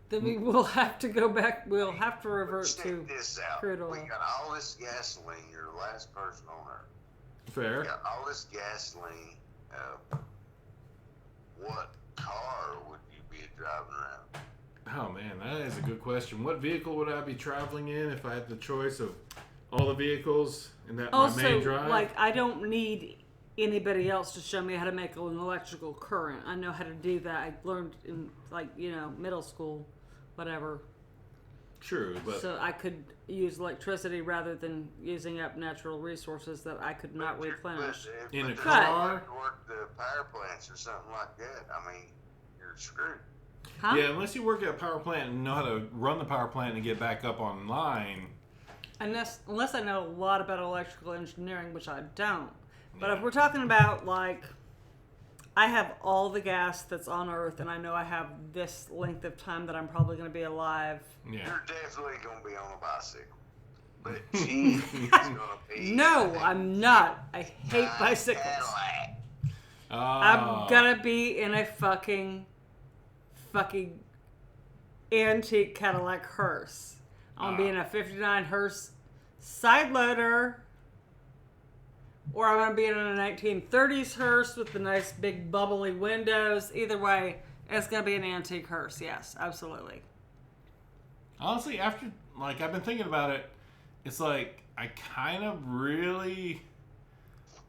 Then we will have to go back. We'll have to revert Check to this out. crude oil. We got all this gasoline. You're the last person on Earth. fair. We got all this gasoline. What car would you be driving around? Oh man, that is a good question. What vehicle would I be traveling in if I had the choice of all the vehicles in that my main Also, drive? like, I don't need anybody else to show me how to make an electrical current. I know how to do that. I learned in, like, middle school, whatever. True, but So I could use electricity rather than using up natural resources that I could not replenish. In a there's car? no way to work the power plants or something like that. I mean, you're screwed. Huh? yeah, unless you work at a power plant and know how to run the power plant and get back up online. Unless I know a lot about electrical engineering, which I don't. But Yeah. if we're talking about, like, I have all the gas that's on Earth, and I know I have this length of time that I'm probably going to be alive. Yeah. You're definitely going to be on a bicycle. But she's going to be. No, I'm not. I hate bicycles. Cadillac. I'm gonna be in a fucking antique Cadillac hearse. I'm gonna be in a 59 hearse side loader. Or I'm gonna be in a 1930s hearse with the nice big bubbly windows. Either way, it's gonna be an antique hearse. Yes, absolutely. Honestly, after, like, I've been thinking about it, it's like, I kind of really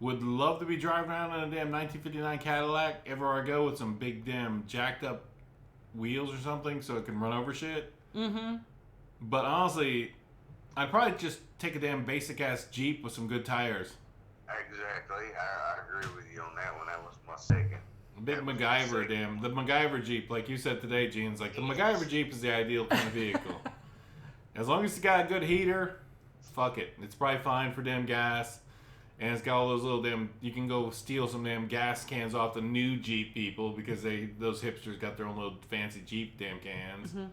would love to be driving around in a damn 1959 Cadillac everywhere I go with some big damn jacked up wheels or something so it can run over shit. Mm-hmm. But honestly, I'd probably just take a damn basic ass Jeep with some good tires. Exactly. I agree with you on that one. That was my second. A big That was MacGyver, sick. damn. The MacGyver Jeep, like you said today, Gene's like, the MacGyver Jeep is the ideal kind of vehicle. As long as it's got a good heater, fuck it. It's probably fine for damn gas. And it's got all those little damn, you can go steal some damn gas cans off the new Jeep people because those hipsters got their own little fancy Jeep damn cans. Mm-hmm.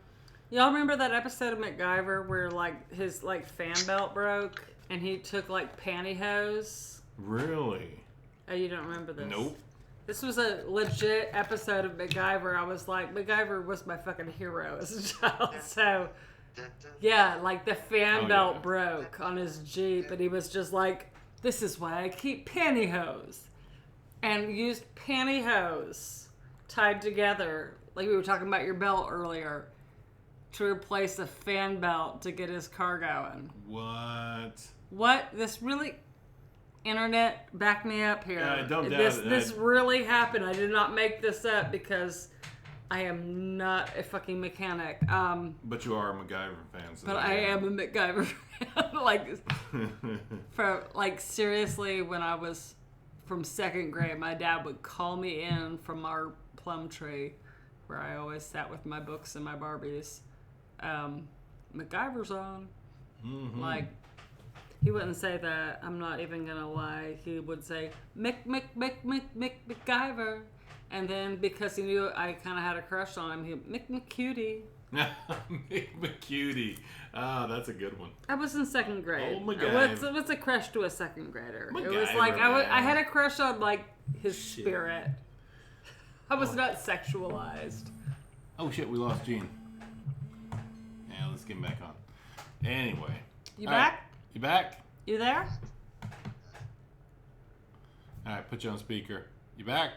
Y'all remember that episode of MacGyver where, like, his, like, fan belt broke and he took, like, pantyhose? Really? Oh, you don't remember this? Nope. This was a legit episode of MacGyver. I was like, MacGyver was my fucking hero as a child. So, yeah, like the fan belt broke on his Jeep, and he was just like, this is why I keep pantyhose. And used pantyhose tied together, like we were talking about your belt earlier, to replace a fan belt to get his car going. What? What? This really... Internet, back me up here. Don't doubt it. This really happened. I did not make this up because I am not a fucking mechanic. But you are a MacGyver fan. So But I am a MacGyver fan. Like seriously, when I was from second grade, my dad would call me in from our plum tree, where I always sat with my books and my Barbies. MacGyver's on. Mm-hmm. Like. He wouldn't say that. I'm not even gonna lie. He would say MacGyver, and then because he knew I kind of had a crush on him, he McCutie. McCutie. Ah, that's a good one. I was in second grade. Oh, MacGyver. What's a crush to a second grader? It was MacGyver, like I man. had a crush on like his Shit. spirit. I was not sexualized. Oh shit, we lost Gene. Yeah, let's get him back on. Anyway. You All back? right. You back? You there? Alright, put you on speaker. You back?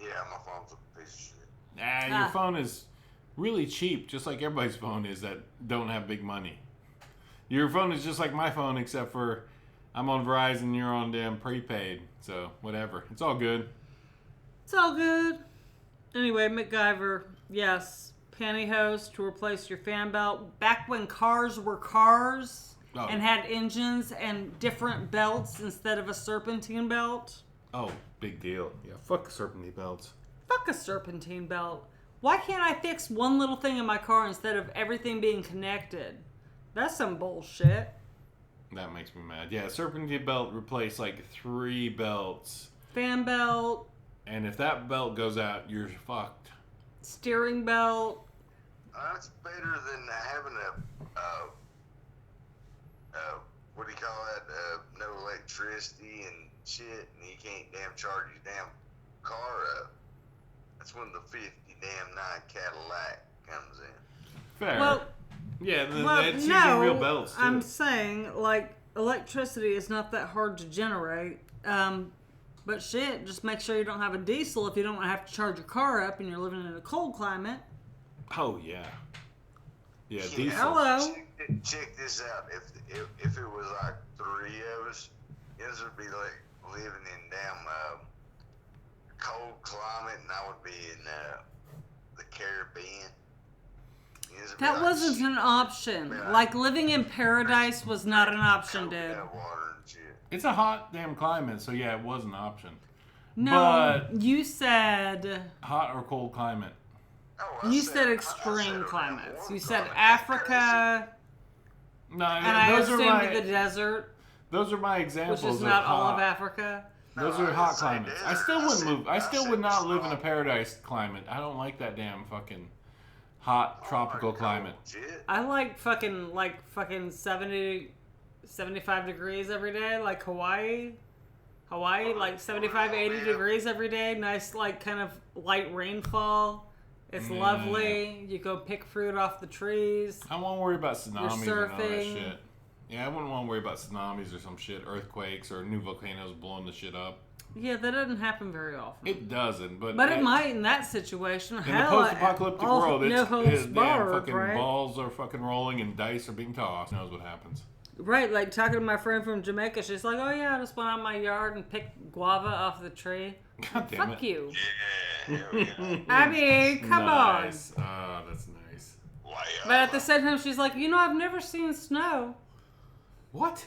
Yeah, my phone's a piece of shit. Your phone is really cheap, just like everybody's phone is that don't have big money. Your phone is just like my phone, except for I'm on Verizon, you're on damn prepaid. So, whatever. It's all good. It's all good. Anyway, MacGyver, yes. Pantyhose to replace your fan belt. Back when cars were cars. Oh. And had engines and different belts instead of a serpentine belt. Oh, big deal. Yeah, fuck serpentine belts. Fuck a serpentine belt. Why can't I fix one little thing in my car instead of everything being connected? That's some bullshit. That makes me mad. Yeah, serpentine belt replaced like 3 belts. Fan belt. And if that belt goes out, you're fucked. Steering belt. That's better than having what do you call that? No electricity and shit, and you can't damn charge your damn car up. That's when the 50 damn 9 Cadillac comes in. Fair. Well, yeah, that's using real belts too. I'm saying like electricity is not that hard to generate. But shit, just make sure you don't have a diesel if you don't want to have to charge your car up and you're living in a cold climate. Oh yeah. Yeah, diesel. Hello. Check this out. If it was like 3 of us, this would be like living in damn cold climate, and I would be in the Caribbean. That wasn't an option. Like living in paradise was not an option, dude. It's a hot damn climate, so yeah, it was an option. No, but you said hot or cold climate. You said extreme climates. You said Africa. No, and I assumed the desert. Those are my examples. Which is not all of Africa. Those are hot climates. I still wouldn't move. I still would not live in a paradise climate. I don't like that damn fucking hot tropical climate. I like fucking 70, 75 degrees every day, like Hawaii. Hawaii, like 75, 80 degrees every day. Nice, like kind of light rainfall. It's lovely. You go pick fruit off the trees. I won't worry about tsunamis and all that surfing. shit. Yeah, I wouldn't want to worry about tsunamis or some shit, earthquakes or new volcanoes blowing the shit up. Yeah, that doesn't happen very often. It doesn't, but it might in that situation. In the post-apocalyptic world, it's barred, fucking right? balls are fucking rolling and dice are being tossed. Who knows what happens? Right, like talking to my friend from Jamaica, she's like, "Oh yeah, I just went out my yard and picked guava off the tree." God damn Fuck it. you. Yeah. I mean, come nice. Oh, that's nice. But at the same time, she's like, I've never seen snow. What?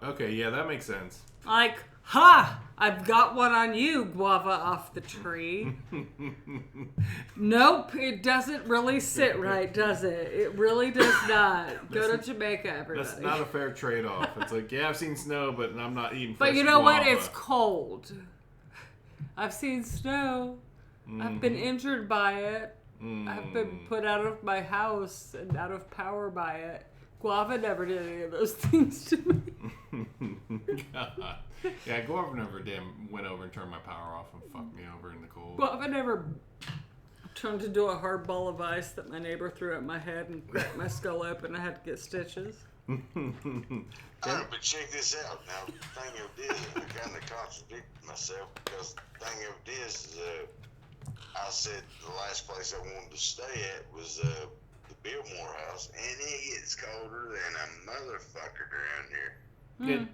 Okay, yeah, that makes sense. Like, ha! I've got one on you, guava off the tree. Nope, it doesn't really sit right, does it? It really does not. Go to Jamaica, everybody. That's not a fair trade-off. It's like, yeah, I've seen snow, but I'm not eating fresh But you know guava. what? It's cold. I've seen snow. I've been injured by it. I've been put out of my house and out of power by it. Guava never did any of those things to me. God. Yeah, Guava never went over and turned my power off and fucked me over in the cold. Guava never turned into a hard ball of ice that my neighbor threw at my head and cracked my skull open. I had to get stitches. But check this out now. The thing of it is, I kind of contradicted myself because the thing of it is, I said the last place I wanted to stay at was the Biltmore house, and it gets colder than a motherfucker around here.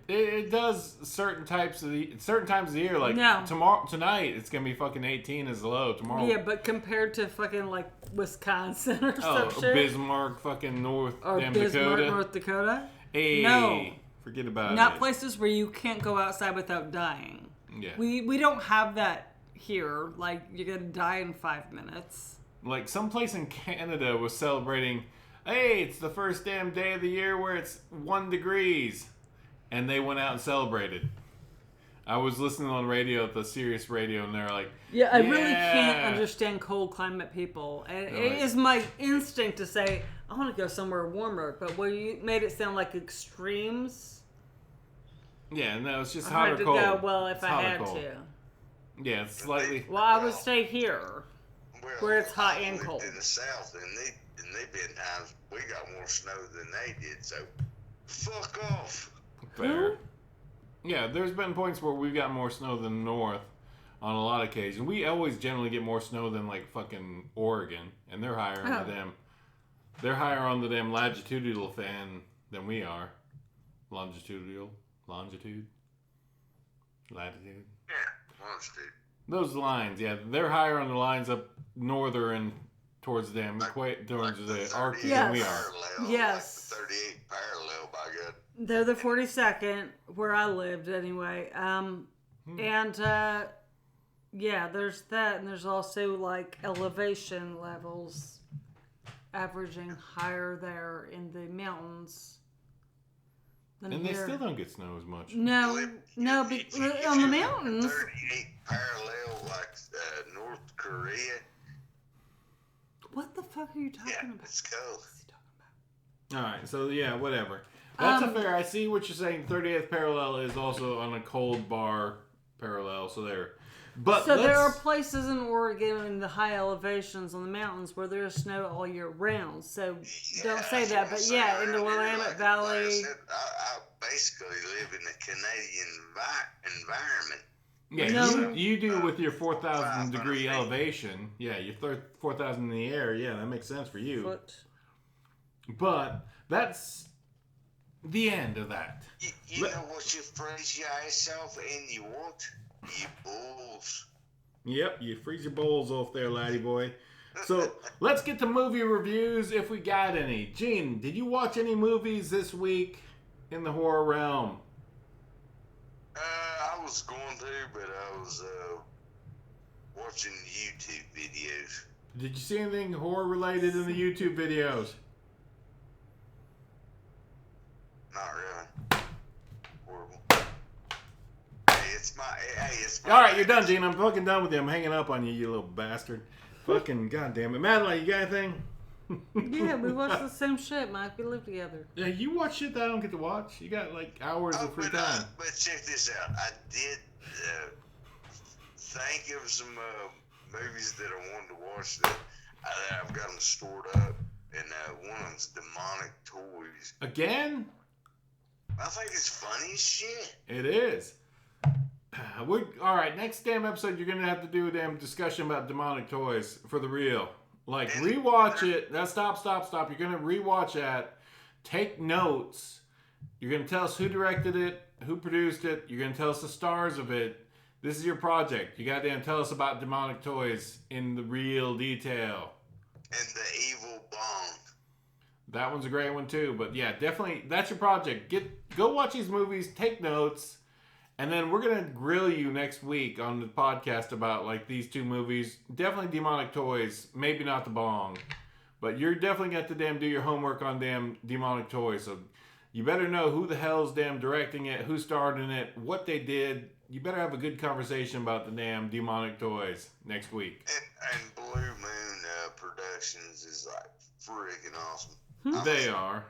It does certain times of the year. Like tonight, it's gonna be fucking 18 is the low. Tomorrow, yeah, but compared to fucking like Wisconsin or some shit, Bismarck, fucking North Dakota, North Dakota. Hey, no, forget about it. Not places where you can't go outside without dying. Yeah, we don't have that here. Like you're gonna die in 5 minutes. Like some place in Canada was celebrating. Hey, it's the first damn day of the year where it's 1 degrees. And they went out and celebrated. I was listening on radio at the Sirius radio, and they're like, "Yeah, I really can't understand cold climate people." And it is my instinct to say, "I want to go somewhere warmer," but when you made it sound like extremes, yeah, no, it's just I hot had or to cold. go. Well, if it's I had to, yeah, it's slightly. Well, I would stay here, where it's hot and cold. In the South, and they've been times we got more snow than they did. So, fuck off. Fair. Yeah, there's been points where we've got more snow than the North on a lot of occasions. We always generally get more snow than like fucking Oregon, and they're higher on the damn. They're higher on the damn latitudinal fan than we are. Longitude. Yeah, longitude. Those lines, yeah, they're higher on the lines up northern towards the damn towards the Arctic than we are. Yes. Like the 38 parallel, by God. They're the 42nd, where I lived anyway. Yeah, there's that, and there's also like elevation levels averaging higher there in the mountains than And here. they still don't get snow as much. No, but on the mountains. 38 parallel, like North Korea. What the fuck are you talking about? It's cool. What's he talking about? All right, so yeah, whatever. That's a fair. I see what you're saying. 30th parallel is also on a cold bar parallel, so there. But so there are places in Oregon in the high elevations on the mountains where there's snow all year round. So don't say that, but yeah, in the Willamette Valley. Like I said, I basically live in a Canadian environment. Yeah, No. you do with your 4,000 degree elevation. Yeah, you're 4,000 in the air. Yeah, that makes sense for you. Foot. But that's the end of that. You know what you freeze yourself and you want? You bulls. Yep, you freeze your bowls off there, laddie boy. So let's get to movie reviews if we got any. Gene, did you watch any movies this week in the horror realm? I was going to, but I was watching YouTube videos. Did you see anything horror related in the YouTube videos? Not really. Horrible. It's my. All right, you're done, Gene. I'm fucking done with you. I'm hanging up on you, you little bastard. Fucking goddamn it, Maddy, you got anything? Yeah, we watch the same shit, Mike. We live together. Yeah, you watch shit that I don't get to watch. You got like hours of free time. But check this out. I did think of some movies that I wanted to watch that I've got them stored up, and one of them's Demonic Toys. Again? I think it's funny as shit. It is. All right, next damn episode, you're going to have to do a damn discussion about Demonic Toys for the real. Like, rewatch it. Now, stop. You're going to rewatch that. Take notes. You're going to tell us who directed it, who produced it. You're going to tell us the stars of it. This is your project. You goddamn tell us about Demonic Toys in the real detail. And the Evil Bong. That one's a great one, too. But, yeah, definitely, that's your project. Go watch these movies, take notes. And then we're going to grill you next week on the podcast about, like, these two movies. Definitely Demonic Toys. Maybe not The Bong. But you're definitely got to damn do your homework on damn Demonic Toys. So you better know who the hell's damn directing it, who starred in it, what they did. You better have a good conversation about the damn Demonic Toys next week. And Blue Moon Productions is, like, freaking awesome. They are.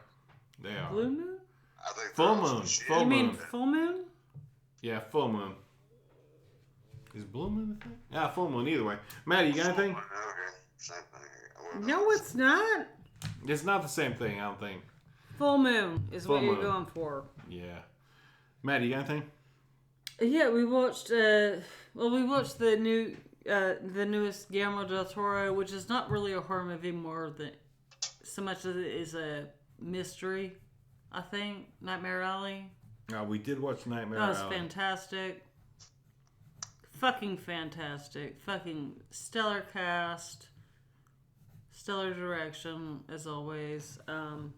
Blue Moon? I think Full Moon. You mean Full Moon? Yeah, Full Moon. Is Blue Moon the thing? Yeah, Full Moon. Either way. Maddy, you got anything? Okay, same thing. No, it's not. It's not the same thing, I don't think. Full Moon is Full what you're Moon. going for. Yeah. Maddy, you got anything? Yeah, we watched. We watched the newest Guillermo del Toro, which is not really a horror movie, more than so much as it is a mystery. I think Nightmare Alley. We did watch Nightmare Alley. That was fantastic. Fucking fantastic. Fucking stellar cast. Stellar direction, as always. Oh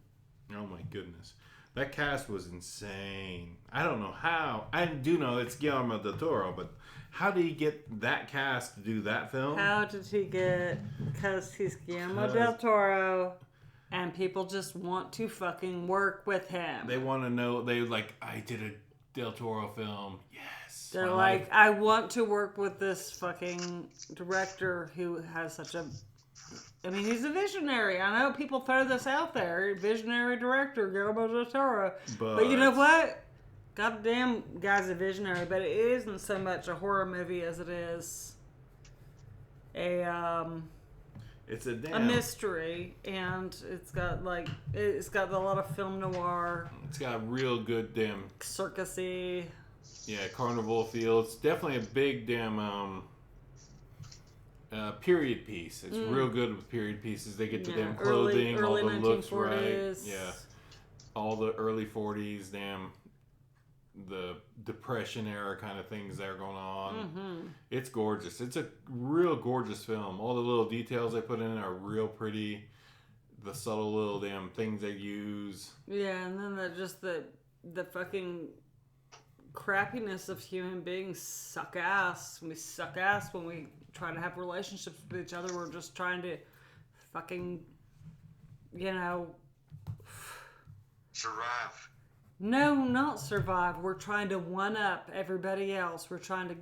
my goodness. That cast was insane. I don't know how. I do know it's Guillermo del Toro, but how did he get that cast to do that film? How did he get... Because he's Guillermo del Toro, and people just want to fucking work with him. They want to know. They like, I did a del Toro film. Yes. They're like, I want to work with this fucking director who has such a... I mean, he's a visionary. I know people throw this out there. Visionary director, Guillermo del Toro. But you know what? Goddamn guy's a visionary, but it isn't so much a horror movie as it is it's a mystery, and it's got a lot of film noir. It's got real good damn circusy. Yeah, carnival feel. It's definitely a big damn period piece. It's real good with period pieces. They get the damn clothing, early all the looks 1940s. right. Yeah, all the early 40s, damn, the Depression era kind of things that are going on. Mm-hmm. It's gorgeous. It's a real gorgeous film. All the little details they put in are real pretty. The subtle little damn things they use. Yeah, and then the fucking crappiness of human beings suck ass. We suck ass when we try to have relationships with each other. We're just trying to fucking, survive. No, not survive. We're trying to one up everybody else. We're trying to,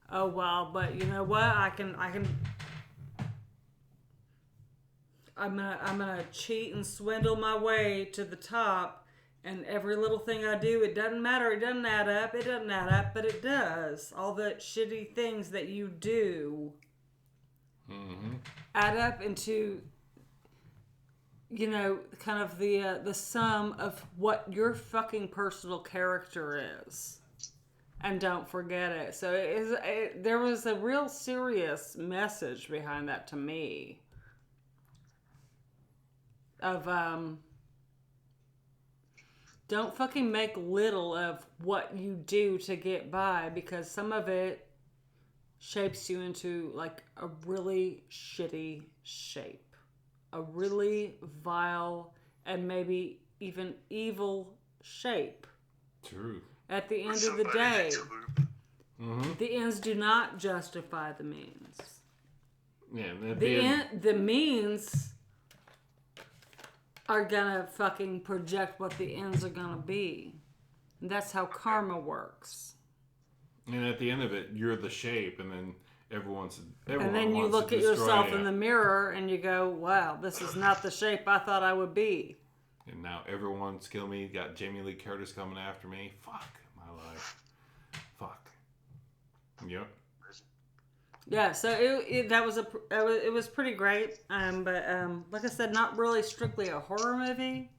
but you know what? I I'm gonna cheat and swindle my way to the top, and every little thing I do, it doesn't matter, it doesn't add up, but it does. All the shitty things that you do add up into, you know, kind of the sum of what your fucking personal character is. And don't forget it. So there was a real serious message behind that to me. Of, don't fucking make little of what you do to get by, because some of it shapes you into, like, a really shitty shape. A really vile and maybe even evil shape. True. At the end of the day, the ends do not justify the means. Yeah, the means are gonna fucking project what the ends are gonna be. And that's how karma works. And at the end of it, you're the shape, and then everyone and then you look at yourself in the mirror and you go, "Wow, this is not the shape I thought I would be." And now everyone's killing me. Got Jamie Lee Curtis coming after me. Fuck my life. Fuck. Yep. Yeah, so it was pretty great. But like I said, not really strictly a horror movie.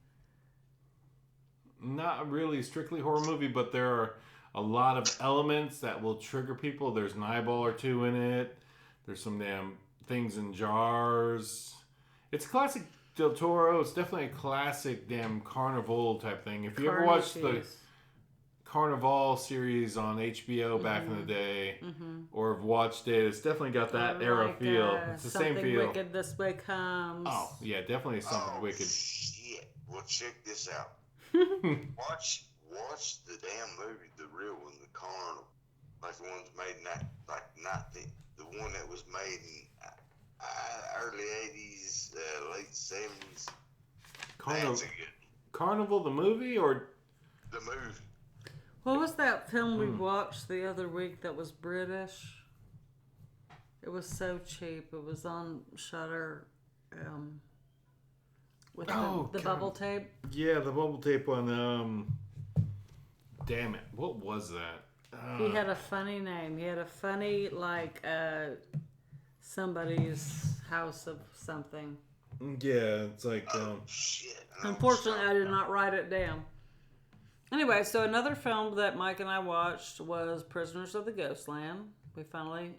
Not really strictly horror movie, but there are a lot of elements that will trigger people. There's an eyeball or two in it. There's some damn things in jars. It's classic Del Toro. It's definitely a classic damn Carnival type thing. If you ever watched the Carnival series on HBO back in the day, or have watched it, it's definitely got that era feel. It's the same feel. Something Wicked This Way Comes. Oh, yeah, definitely something wicked. Shit. Well, check this out. Watch the damn movie, the real one, the Carnival. Like the ones made not the one that was made in early 80s, late 70s. Carnival the movie or the movie? What was that film we watched the other week that was British? It was so cheap. It was on Shudder, with the bubble tape. Yeah, the bubble tape one. Damn it! What was that? He had a funny name. He had a funny, like, somebody's house of something. Yeah, it's like. Shit. Unfortunately, I did not write it down. Anyway, so another film that Mike and I watched was Prisoners of the Ghostland. We finally,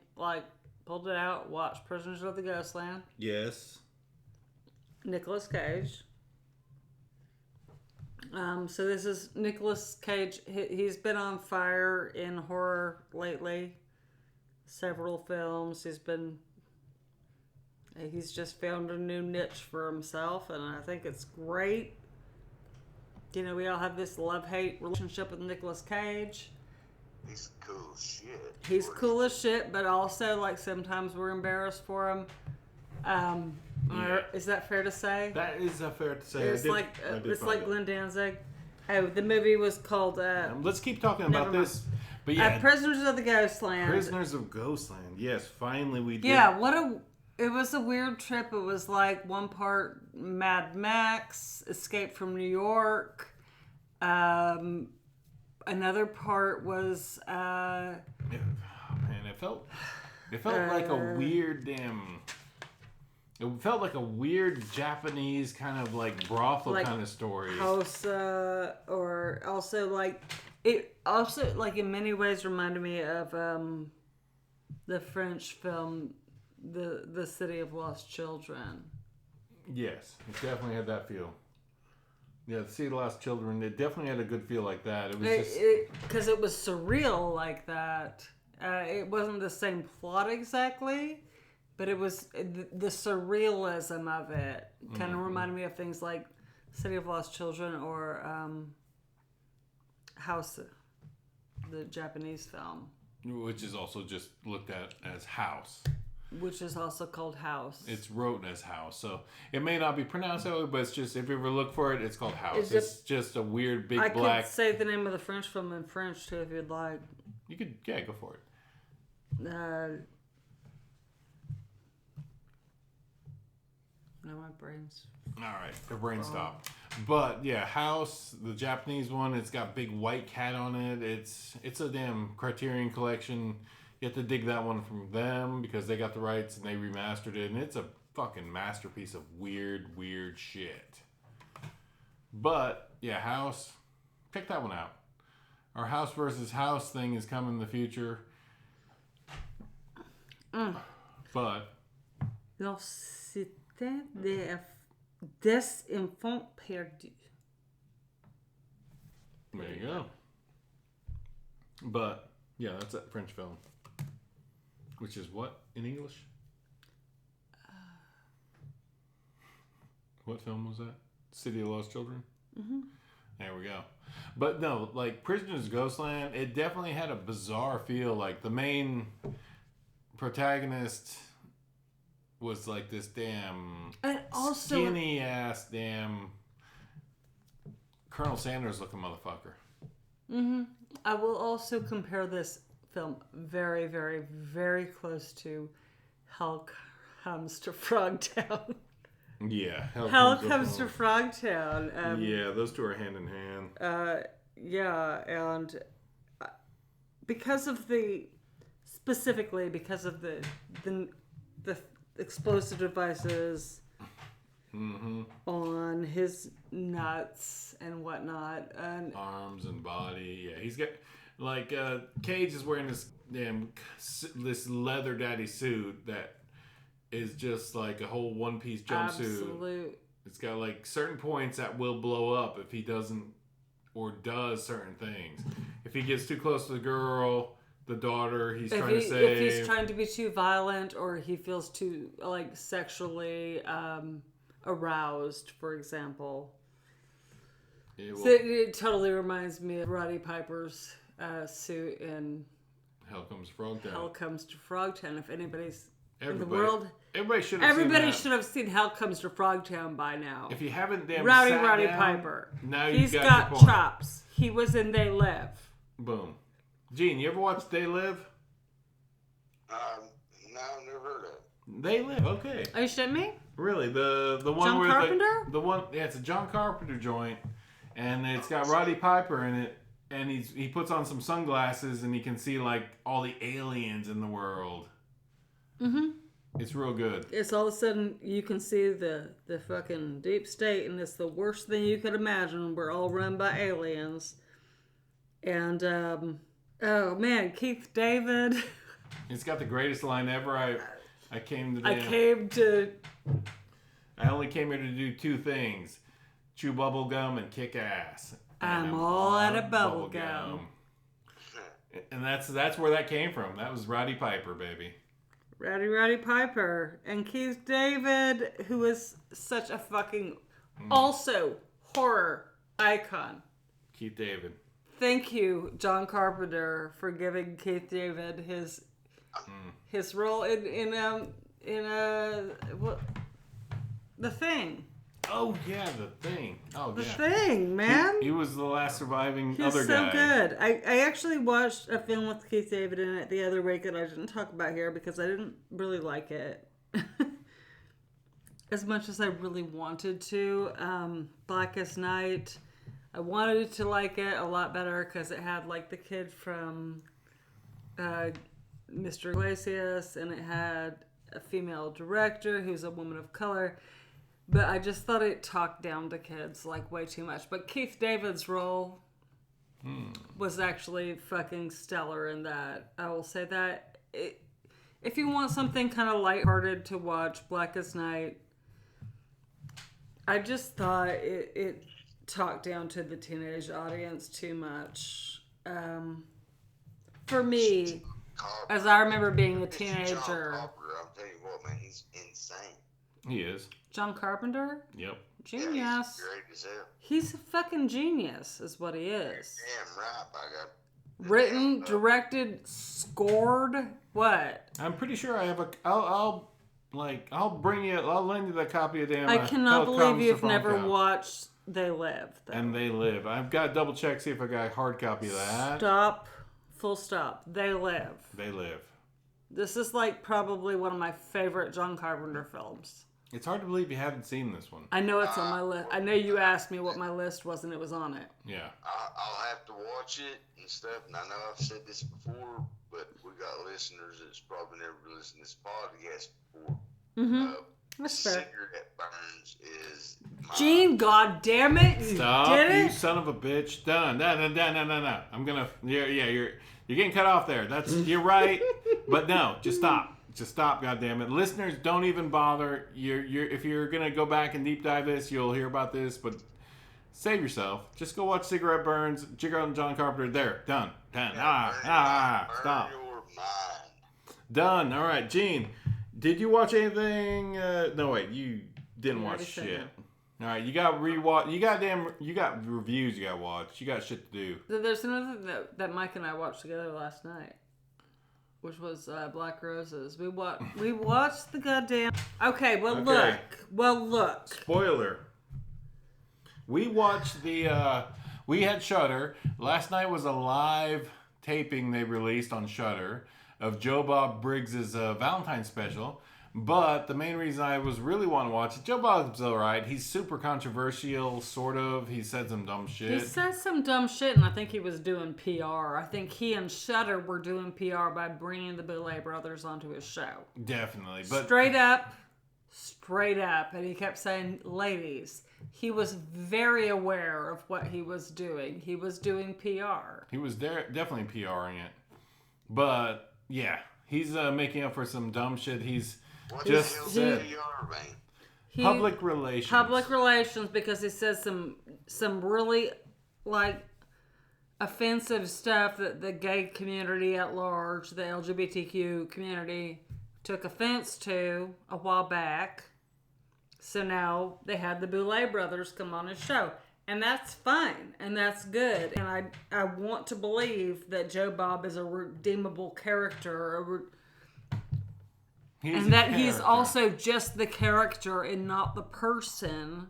pulled it out, watched Prisoners of the Ghostland. Yes. Nicolas Cage. So this is Nicolas Cage. He's been on fire in horror lately. Several films. He's just found a new niche for himself, and I think it's great. You know, we all have this love-hate relationship with Nicolas Cage. He's cool as shit. He's cool as shit, but also, like, sometimes we're embarrassed for him. Is that fair to say? That is fair to say. It's like Glenn Danzig. Oh, the movie was called... let's keep talking about this. But yeah, Prisoners of the Ghostland. Prisoners of Ghostland. Yes, finally we did. Yeah, it was a weird trip. It was like one part Mad Max, Escape from New York. Another part was... man, it felt like a weird damn... It felt like a weird Japanese kind of like brothel kind of story. House, or also like... It also, like, in many ways reminded me of the French film... The City of Lost Children. Yes, it definitely had that feel. Yeah, The City of Lost Children, it definitely had a good feel like that. It was because it was surreal like that. It wasn't the same plot exactly, but it was the surrealism of it kind of reminded me of things like City of Lost Children or House, the Japanese film. Which is also just looked at as House. Which is also called House. It's written as House, so it may not be pronounced that way, but it's just, if you ever look for it, it's called House. It's just a weird big black... I could say the name of the French film in French, too, if you'd like. You could, yeah, go for it. No, my brain's... Alright, the brain stopped. But, yeah, House, the Japanese one, it's got big white cat on it. It's a damn Criterion Collection. You have to dig that one from them because they got the rights and they remastered it. And it's a fucking masterpiece of weird shit. But, yeah, House, pick that one out. Our House versus House thing is coming in the future. But... La Cité des Enfants Perdus. There you go. But, yeah, that's that French film. Which is what in English? What film was that? City of Lost Children? Mm-hmm. There we go. But no, like Prisoners of Ghostland, it definitely had a bizarre feel. Like the main protagonist was like this damn and also skinny ass damn Colonel Sanders looking motherfucker. Mm-hmm. I will also compare this film very, very, very close to Hell Comes to Frogtown. Yeah. Hell Comes to Frogtown. Yeah, those two are hand in hand. Yeah, and because of the explosive devices on his nuts and whatnot, and arms and body. Yeah, he's got like Cage is wearing this leather daddy suit that is just like a whole one-piece jumpsuit. Absolute. It's got like certain points that will blow up if he doesn't or does certain things. If he gets too close to the girl, the daughter, he's trying to save. If he's trying to be too violent or he feels too like sexually aroused, for example. It totally reminds me of Roddy Piper's suit in Hell Comes to Frogtown. Hell Comes to Frogtown. If anybody's in the Everybody, world, everybody should have seen Hell Comes to Frogtown by now. If you haven't, Roddy Piper. Now he's got chops. He was in They Live. Boom. Gene, you ever watch They Live? No, never heard of it. They Live. Okay. Are you shitting me? Really, the one John where Carpenter? the one, yeah, it's a John Carpenter joint, and it's got Roddy Piper in it, and he puts on some sunglasses and he can see like all the aliens in the world. Mm-hmm. It's real good. It's all of a sudden you can see the fucking deep state, and it's the worst thing you could imagine. We're all run by aliens, and oh man, Keith David. It's got the greatest line ever. I only came here to do two things: chew bubble gum and kick ass. And I'm all out of bubble gum. And that's where that came from. That was Roddy Piper, baby. Roddy Piper and Keith David, who is such a fucking also horror icon. Keith David. Thank you, John Carpenter, for giving Keith David his role in The Thing. Oh yeah, The Thing. Oh The yeah. Thing, man. He was the last surviving He's other guy. so good. I actually watched a film with Keith David in it the other week that I didn't talk about here because I didn't really like it as much as I really wanted to. Blackest Night. I wanted to like it a lot better because it had like the kid from Mr. Iglesias, and it had a female director who's a woman of color. But I just thought it talked down to kids like way too much. But Keith David's role was actually fucking stellar in that. I will say that. If you want something kind of lighthearted to watch, Blackest Night, I just thought it talked down to the teenage audience too much. For me, as I remember being a teenager. John Carpenter, I'll tell you what, man, he's insane. He is. John Carpenter? Yep. Genius. Yeah, he's great as hell. He's a fucking genius, is what he is. Damn right, I got Written, directed, scored. What? I'm pretty sure I have I'll lend you the copy of damn. I cannot Hell believe Comes you've to never Frogtown. watched They Live. Though. And They Live. I've got to double check, see if I got a hard copy of that. Stop. Full stop. They Live. They Live. This is like probably one of my favorite John Carpenter films. It's hard to believe you haven't seen this one. I know it's on my list. I know you asked me what my list was, and it was on it. Yeah. I'll have to watch it and stuff. And I know I've said this before, but we got listeners that's probably never listened to this podcast before. Mm-hmm. That's fair. Cigarette Burns is Gene, God damn it! You Stop, did it? you son of a bitch. Done. No. I'm gonna. You're getting cut off there. You're right. But no, just stop. Just stop, goddammit. Listeners, don't even bother. If you're gonna go back and deep dive this, you'll hear about this, but save yourself. Just go watch Cigarette Burns, Jigger and John Carpenter. There, done. Stop. Your mind. Done. All right, Gene. Did you watch anything? No, wait, you didn't watch shit. All right, you got rewatch. You got reviews you got to watch. You got shit to do. There's another thing that Mike and I watched together last night, which was Black Roses. We watched the goddamn. Okay, look. Spoiler. We watched we had Shudder. Last night was a live taping they released on Shudder of Joe Bob Briggs's Valentine's special. But the main reason I was really wanting to watch it, Joe Bob's alright. He's super controversial, sort of. He said some dumb shit. He said some dumb shit, and I think he was doing PR. I think he and Shudder were doing PR by bringing the Boulet Brothers onto his show. Definitely. But Straight up. And he kept saying, ladies, he was very aware of what he was doing. He was doing PR. He was definitely PRing it. But, yeah. He's making up for some dumb shit. He's What just the said. PR, man? Public relations. Public relations, because he says some really, offensive stuff that the gay community at large, the LGBTQ community, took offense to a while back. So now they had the Boulet Brothers come on his show. And that's fine. And that's good. And I want to believe that Joe Bob is a redeemable character. He's also just the character and not the person.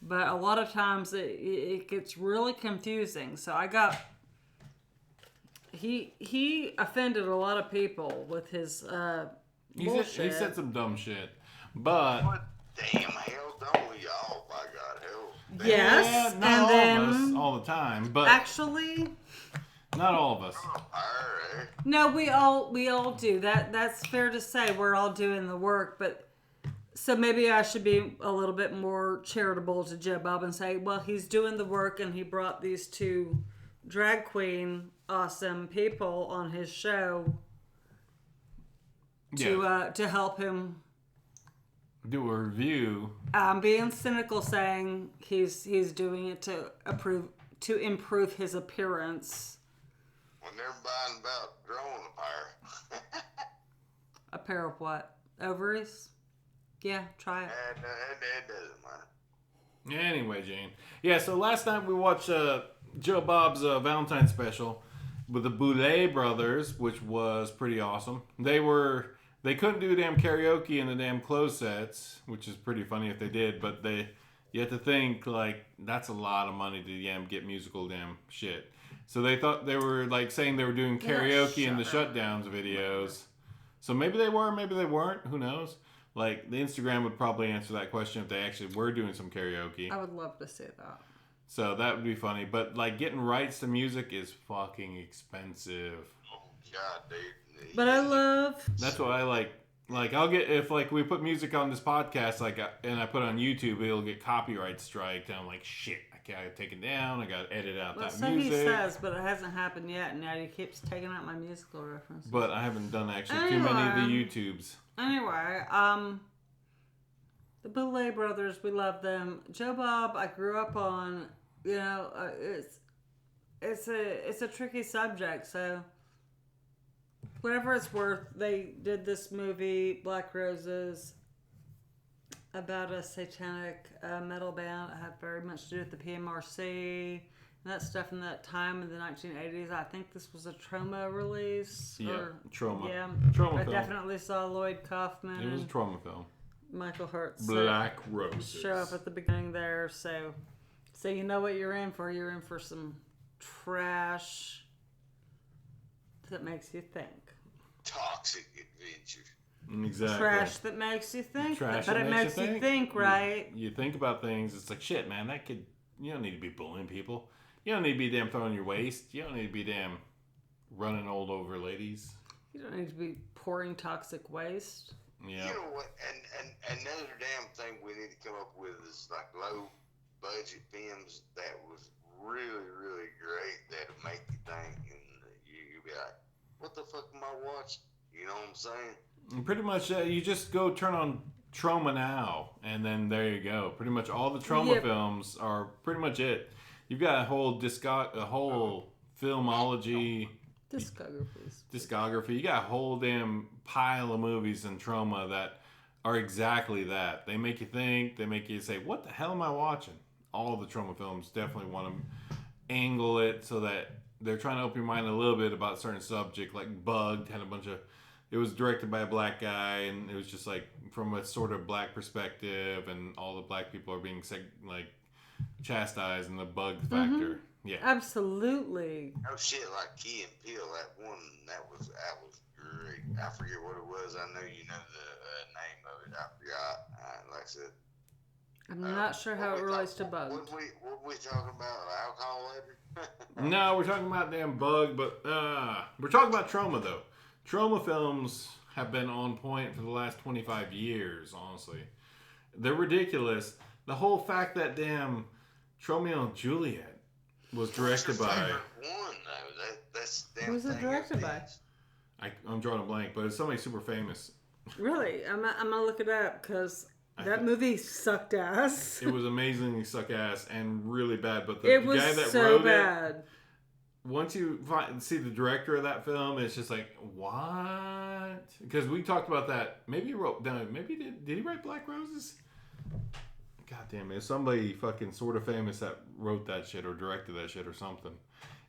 But a lot of times it gets really confusing. So he offended a lot of people with his bullshit. He said some dumb shit. But What damn hell don't we all? My God, hell. Yes, not and all then of us all the time, but actually, not all of us. no, we all do that. That's fair to say. We're all doing the work, but so maybe I should be a little bit more charitable to Joe Bob and say, well, he's doing the work, and he brought these two drag queen awesome people on his show to help him do a review. I'm being cynical, saying he's doing it to improve his appearance. When they're buying about growing a pair. A pair of what? Ovaries? Yeah, try it. It doesn't matter. Anyway, Jane. Yeah, so last night we watched Joe Bob's Valentine's special with the Boulet Brothers, which was pretty awesome. They couldn't do damn karaoke in the damn clothes sets, which is pretty funny if they did, but you have to think, that's a lot of money to get musical damn shit. So they thought they were, saying they were doing karaoke in the shutdowns videos. So maybe they were, maybe they weren't, who knows? The Instagram would probably answer that question if they actually were doing some karaoke. I would love to see that. So that would be funny. But, getting rights to music is fucking expensive. Oh, God, dude. But I love... That's what I like. I'll get... If, we put music on this podcast, and I put it on YouTube, it'll get copyright striked. And I'm like, shit, I gotta take it down. I gotta edit out that music. So he says, but it hasn't happened yet. And now he keeps taking out my musical references. But I haven't done, actually, too many of the YouTubes. Anyway, the Boulet Brothers, we love them. Joe Bob, I grew up on, it's a tricky subject, so whatever it's worth, they did this movie, Black Roses, about a satanic metal band. It had very much to do with the PMRC and that stuff in that time in the 1980s. I think this was a Tromeo release. Trauma. Yeah, Trauma I film. definitely saw Lloyd Kaufman. It was a trauma film. Michael Hurt's Black Roses. show up at the beginning there, so you know what you're in for. You're in for some trash that makes you think. Toxic adventure. Exactly. Trash that makes you think. Trash but that it makes you think, right? You think about things. It's like, shit, man, that could... You don't need to be bullying people. You don't need to be damn throwing your waist. You don't need to be damn running old over ladies. You don't need to be pouring toxic waste. Yeah. You know what? And another damn thing we need to come up with is like low budget films that was really, really great that'll make you think, and you'll be like, what the fuck am I watching? You know what I'm saying? And pretty much, you just go turn on Troma now, and then there you go. Pretty much all the Troma films are pretty much it. You've got a whole filmology... Discography. You got a whole damn pile of movies in Troma that are exactly that. They make you think. They make you say, what the hell am I watching? All the Troma films definitely want to angle it so that they're trying to open your mind a little bit about a certain subject. Like Bugged had a bunch of... It was directed by a black guy, and it was just like from a sort of black perspective, and all the black people are being chastised in the bug factor. Yeah, absolutely. Oh shit, like Key and Peele, that was great. I forget what it was. I know you know the name of it. I forgot. Like I said, I'm not sure how it relates to Bug. What we talking about? Alcohol later? No, we're talking about damn Bug, but we're talking about Troma though. Troma films have been on point for the last 25 years, honestly. They're ridiculous. The whole fact that damn Tromeo Juliet was directed by... One, though. That's damn Who's it directed by? I'm drawing a blank, but it's somebody super famous. Really? I'm gonna look it up, because that movie sucked ass. It was amazingly suck ass and really bad, but the guy that so wrote bad. It... Once you see the director of that film, it's just like, what? Because we talked about that. Maybe he wrote down. Maybe did he write Black Roses? God damn it! It's somebody fucking sort of famous that wrote that shit or directed that shit or something.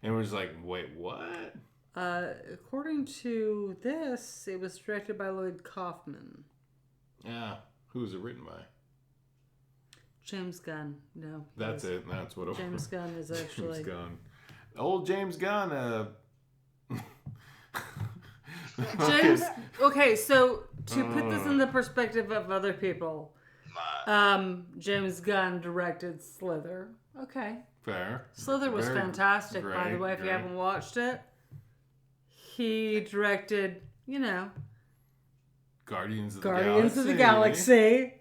And we're just like, wait, what? According to this, it was directed by Lloyd Kaufman. Yeah. Who was it written by? James Gunn. No. That's it. That's what it was. James Gunn is actually... James Gunn. Old James Gunn. James. Okay, so to put this in the perspective of other people, James Gunn directed Slither. Okay. Fair. Slither was fantastic, by the way, if you haven't watched it. He directed, Guardians of the Galaxy. Hey.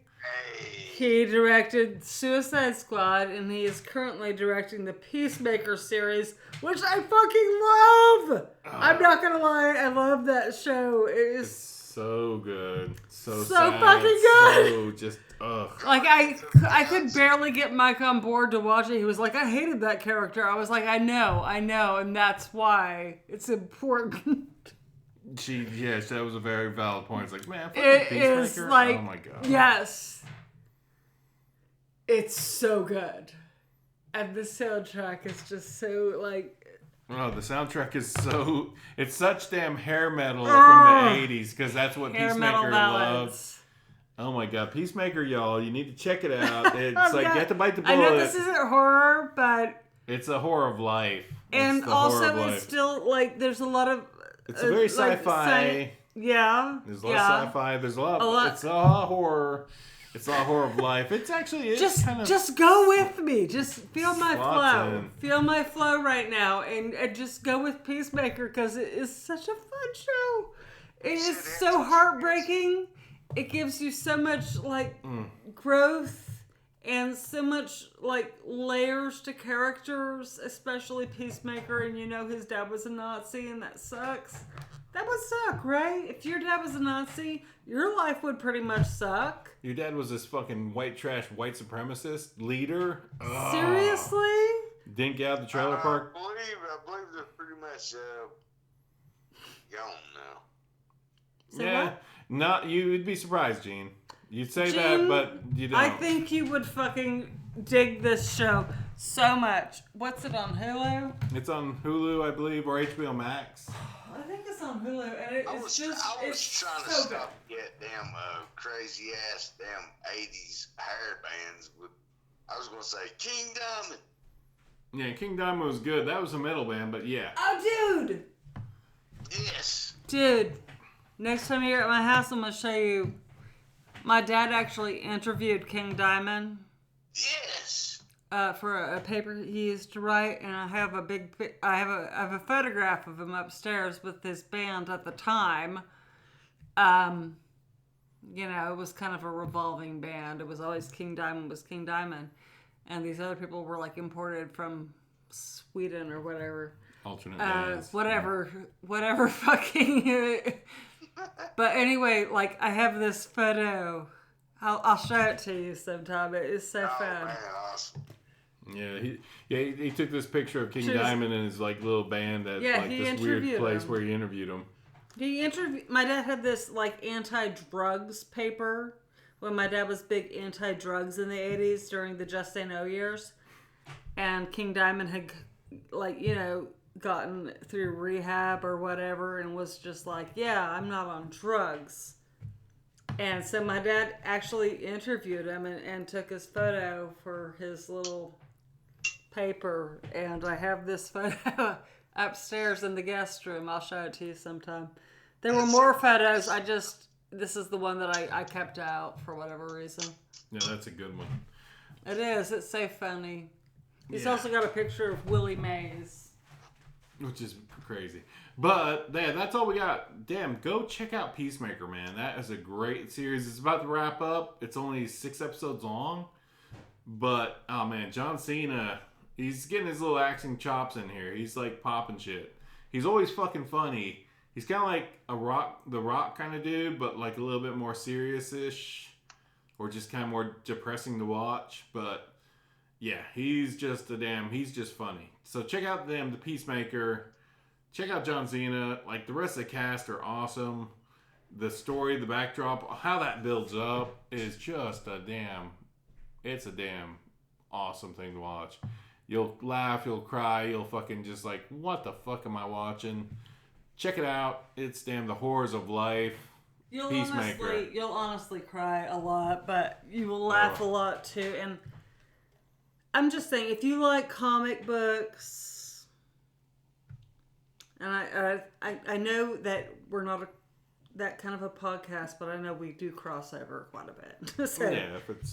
He directed Suicide Squad, and he is currently directing the Peacemaker series, which I fucking love! I'm not gonna lie, I love that show. It's so good. So sad, fucking good! So just, ugh. Like, I could barely get Mike on board to watch it. He was like, I hated that character. I was like, I know, and that's why it's important. That was a very valid point. It's like, man, it is like, oh my god. Yes. It's so good. And the soundtrack is just so, like... Oh, the soundtrack is so... It's such damn hair metal from the 80s, because that's what Peacemaker loves. Oh my god, Peacemaker, y'all, you need to check it out. It's like, you have to bite the bullet. I know this isn't horror, but... It's a horror of life. And also, it's still, like, there's a lot of... It's a very sci-fi. Yeah. There's a lot of sci-fi. There's a lot. It's a lot of horror. It's a horror of life. It's actually just go with me. Just feel my flow. Feel my flow right now, and just go with Peacemaker because it is such a fun show. It is so heartbreaking. It gives you so much growth and so much layers to characters, especially Peacemaker. And his dad was a Nazi, and that sucks. That would suck, right? If your dad was a Nazi, your life would pretty much suck. Your dad was this fucking white trash, white supremacist leader? Seriously? Didn't get out of the trailer park? I believe they're pretty much gone now. What? You'd be surprised, Gene. You'd say that, but you don't. I think you would fucking dig this show so much. What's it on, Hulu? It's on Hulu, I believe, or HBO Max. I think it's on Hulu, and I was trying to stop get damn crazy ass damn 80s hair bands with. I was gonna say King Diamond. Yeah, King Diamond was good. That was a metal band, but yeah. Oh, dude. Yes. Dude. Next time you're at my house, I'm going to show you. My dad actually interviewed King Diamond. Yes. For a paper he used to write, and I have a photograph of him upstairs with his band at the time. It was kind of a revolving band. It was always King Diamond was King Diamond, and these other people were like imported from Sweden or whatever. Alternate bands. Whatever fucking. But anyway, like I have this photo. I'll show it to you sometime. It is so fun. Man, awesome. Yeah, he took this picture of King Diamond and his like little band at like this weird place where he interviewed him. My dad had this like anti-drugs paper when my dad was big anti-drugs in the 80s during the Just Say No years, and King Diamond had gotten through rehab or whatever and was just like, yeah, I'm not on drugs. And so my dad actually interviewed him and took his photo for his little paper. And I have this photo upstairs in the guest room. I'll show it to you sometime. There were more photos. This is the one that I kept out for whatever reason. Yeah, that's a good one. It is. It's so funny. He's also got a picture of Willie Mays. Which is crazy. But that's all we got. Damn, go check out Peacemaker, man. That is a great series. It's about to wrap up. It's only 6 episodes long. But, oh man, John Cena, he's getting his little acting chops in here. He's like popping shit. He's always fucking funny. He's kind of like The Rock kind of dude, but like a little bit more serious-ish. Or just kind of more depressing to watch. But, yeah, he's just funny. So check out the Peacemaker. Check out John Cena. Like, the rest of the cast are awesome. The story, the backdrop, how that builds up is just it's a damn awesome thing to watch. You'll laugh, you'll cry, you'll fucking just like, what the fuck am I watching? Check it out. It's the horrors of life. Peacemaker. You'll honestly cry a lot, but you will laugh a lot too. And I'm just saying, if you like comic books, and I know that we're not that kind of a podcast, but I know we do crossover quite a bit. So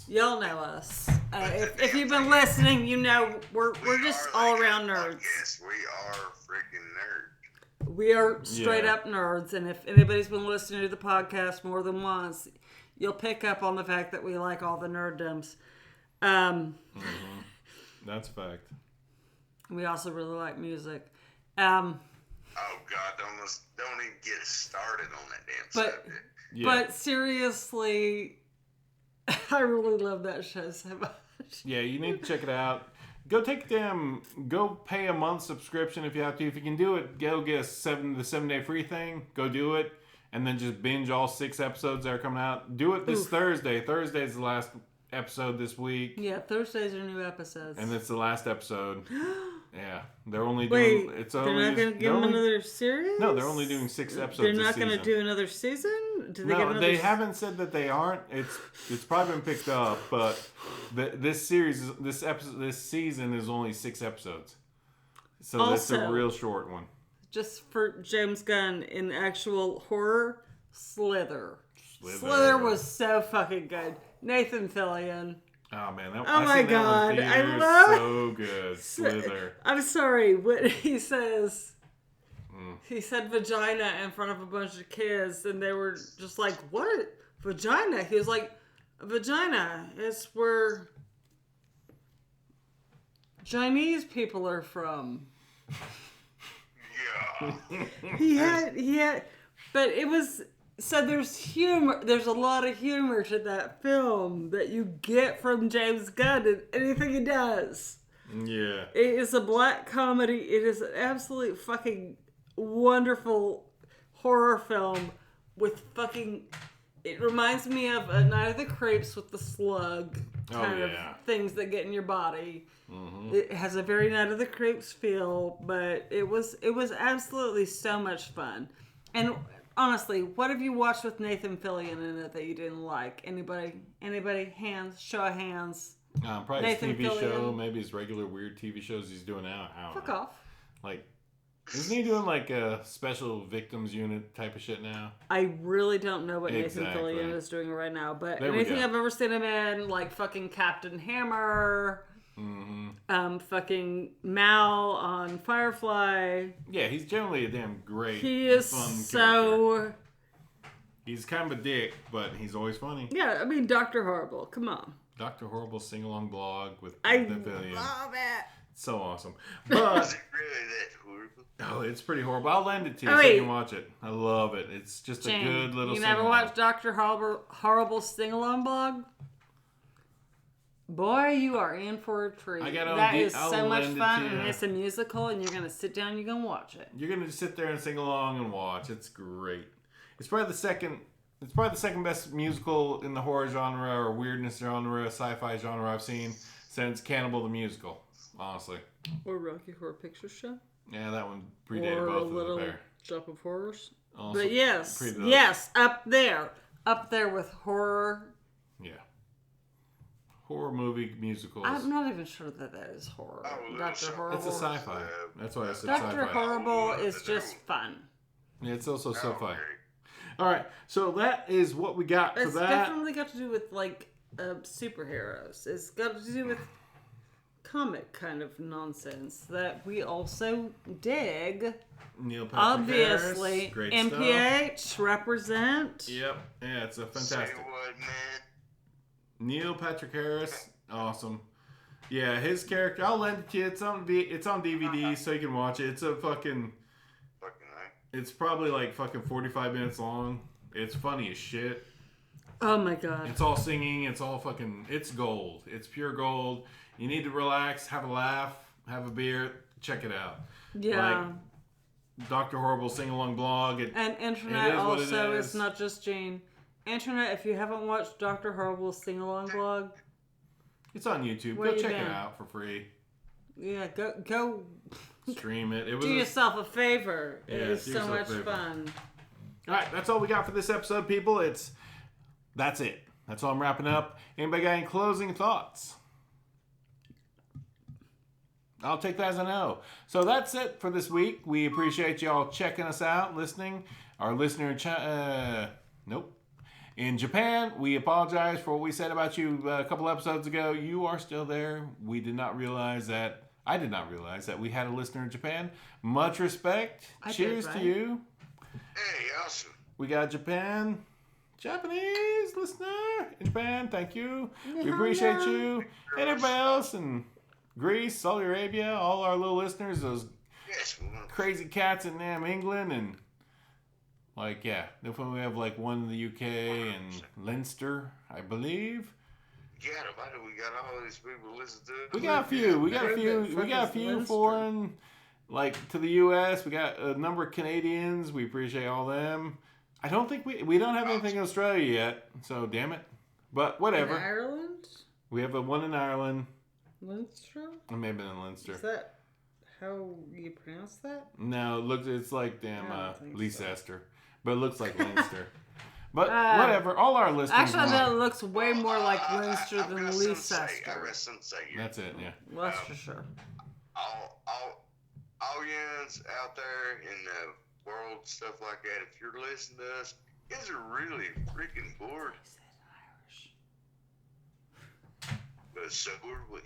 y'all know us. If you've been listening, you know we're just all around nerds. Yes, we are freaking nerds. We are straight up nerds, and if anybody's been listening to the podcast more than once, you'll pick up on the fact that we like all the nerddoms. That's a fact. We also really like music. Oh God! Don't even get us started on that damn subject. But seriously, I really love that show so much. Yeah, you need to check it out. Go pay a month subscription if you have to. If you can do it, go get the 7-day free thing. Go do it, and then just binge all 6 episodes that are coming out. Do it this Thursday. Thursday's the last episode this week. Yeah, Thursdays are new episodes. And it's the last episode. Yeah, they're only doing. Wait, they're not going to give them another series? No, they're only doing 6 episodes. They're not going to do another season. They haven't said that they aren't. It's probably been picked up, but this season is only 6 episodes, so that's a real short one. Just for James Gunn in actual horror, Slither. Slither was so fucking good. Nathan Fillion. Oh man, my God, I love it. So good, Slither. I'm sorry, what he says. He said vagina in front of a bunch of kids, and they were just like, "What vagina?" He was like, "Vagina. It's where Chinese people are from." Yeah. He had, but it was. So there's humor. There's a lot of humor to that film that you get from James Gunn in anything he does. Yeah. It is a black comedy. It is an absolute fucking wonderful horror film with fucking... It reminds me of A Night of the Creeps with the slug kind of things that get in your body. Mm-hmm. It has a very Night of the Creeps feel, but it was absolutely so much fun. And... honestly, what have you watched with Nathan Fillion in it that you didn't like? Anybody? Hands? Show of hands. Probably Nathan his TV Fillion. Show. Maybe his regular weird TV shows he's doing now. Fuck off. Like Isn't he doing like a special victims unit type of shit now? I really don't know what Nathan Exactly. Fillion is doing right now, but There we anything go. I've ever seen him in, like fucking Captain Hammer, fucking Mal on Firefly. Yeah, he's generally a damn great, He is fun so. character. He's kind of a dick, but he's always funny. Yeah, I mean, Dr. Horrible. Come on. Dr. Horrible sing-along blog with I Nathan Fillion. love it. So awesome. Is But, it really that horrible? oh, it's pretty horrible. I'll lend it to you Oh, so you wait. can watch it. I love it. It's just a Jane, good little you never sing-along. watched Dr. Horrible sing-along blog? Boy, you are in for a treat. I got it on That D- is I'll so much lend it fun, to and you. it's a musical, and you're going to sit down and you're going to watch it. You're going to just sit there and sing along and watch. It's great. It's probably the second best musical in the horror genre or weirdness genre, sci-fi genre I've seen since Cannibal the Musical, honestly. Or Rocky Horror Picture Show. Yeah, that one predated Or both a of them little there. Shop of Horrors. Also But yes, predated those. yes, up there with horror. Yeah. Horror movie musicals. I'm not even sure that is horror. Oh, Dr. Horrible. It's a sci-fi. That's why I said Dr. sci-fi. Horrible is just fun. Yeah, it's also sci-fi. Okay. All right, so that is what we got for It's that. definitely got to do with like superheroes. It's got to do with comic kind of nonsense that we also dig. Neil Patrick Obviously, Harris, great MPH stuff. represent. Yep, yeah, it's a fantastic. Say what, man? Neil Patrick Harris, awesome. Yeah, his character. I'll lend it to you. It's on DVD, so you can watch it. It's a fucking. Fucking right. It's probably like fucking 45 minutes long. It's funny as shit. Oh my god. It's all singing. It's all fucking. It's gold. It's pure gold. You need to relax, have a laugh, have a beer. Check it out. Yeah. Like Dr. Horrible sing along blog. And internet is what it also is. is not just Jane. Internet, if you haven't watched Dr. Horrible's sing along blog, It's on YouTube. Where Go you check been? it out for free. yeah, go Stream it. It was do a- yourself a favor. Yeah, It is do so yourself a much favor. fun. All right, that's all we got for this episode, people. That's it. That's all I'm wrapping up. Anybody got any closing thoughts? I'll take that as a no. So that's it for this week. We appreciate y'all checking us out, listening. Our listener in Japan, we apologize for what we said about you a couple episodes ago. You are still there. We did not realize that. I did not realize that we had a listener in Japan. Much respect. I did, Cheers right? to you. Hey, awesome. We got Japanese listener in Japan. Thank you. We appreciate you. And everybody else in Greece, Saudi Arabia, all our little listeners, those Yes, we want crazy cats in damn England, and like, yeah, then we have like one in the UK and Leinster, I believe. Yeah, why do we got all these people listen to it? We got a few. We got a few Leinster? foreign, like to the US. We got a number of Canadians. We appreciate all them. I don't think we don't have anything in Australia yet, so damn it. But In whatever. Ireland? We have one in Ireland. Leinster? Or maybe in Leinster. Is that how you pronounce that? No, it's like damn I don't think Leicester, but it looks like Leinster. But Uh, whatever. All our listeners. Actually, I want- bet it looks way more like Leinster I've than got something to Leicester. say. I got something to say here. That's it. Yeah. Leicestershire. All yins out there in the world, stuff like that, if you're listening to us, you guys are really freaking bored. But so are we.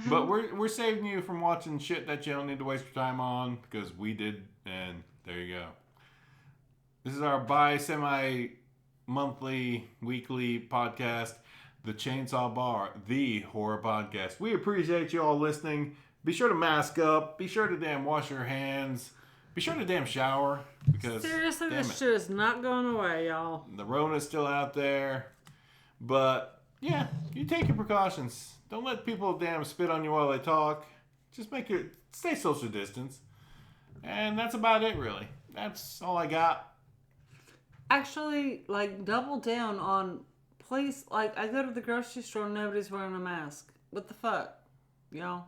But we're saving you from watching shit that you don't need to waste your time on because we did, and there you go. This is our semi-monthly, weekly podcast, The Chainsaw Bar, the horror podcast. We appreciate you all listening. Be sure to mask up. Be sure to damn wash your hands. Be sure to damn shower because Seriously, damn this it, shit is not going away, y'all. the Rona's still out there. But yeah, you take your precautions. Don't let people damn spit on you while they talk. Just stay social distance. And that's about it, really. That's all I got. Actually, like, double down on, please, like, I go to the grocery store and nobody's wearing a mask. What the fuck, y'all?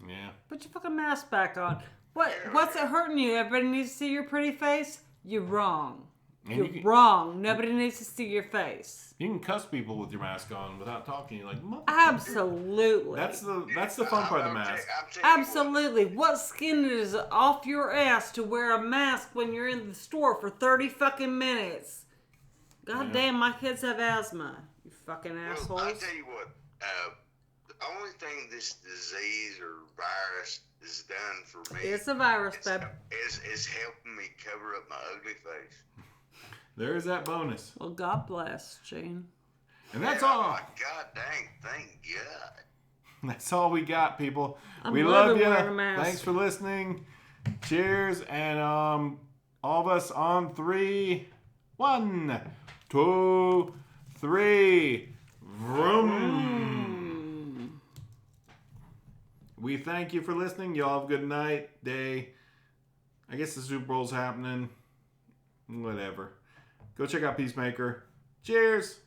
Yeah. Put your fucking mask back on. What's it hurting you? Everybody needs to see your pretty face? You're wrong. And You're wrong. Nobody needs to see your face. You can cuss people with your mask on without talking. You're like, Absolutely. That's the fun part of the mask. Absolutely. What skin is off your ass to wear a mask when you're in the store for 30 fucking minutes? God damn, my kids have asthma. You fucking assholes. I'll tell you what. The only thing this disease or virus has done for me... It's a virus, babe. Is helping me cover up my ugly face. There's that bonus. Well, God bless, Gene. And that's all. Oh, my God dang. Thank God. That's all we got, people. I'm we love you. wearing a mask. Thanks for listening. Cheers. And all of us on 3. 1, 2, 3. Vroom. We thank you for listening. Y'all have a good night, day. I guess the Super Bowl's happening. Whatever. Go check out Peacemaker. Cheers.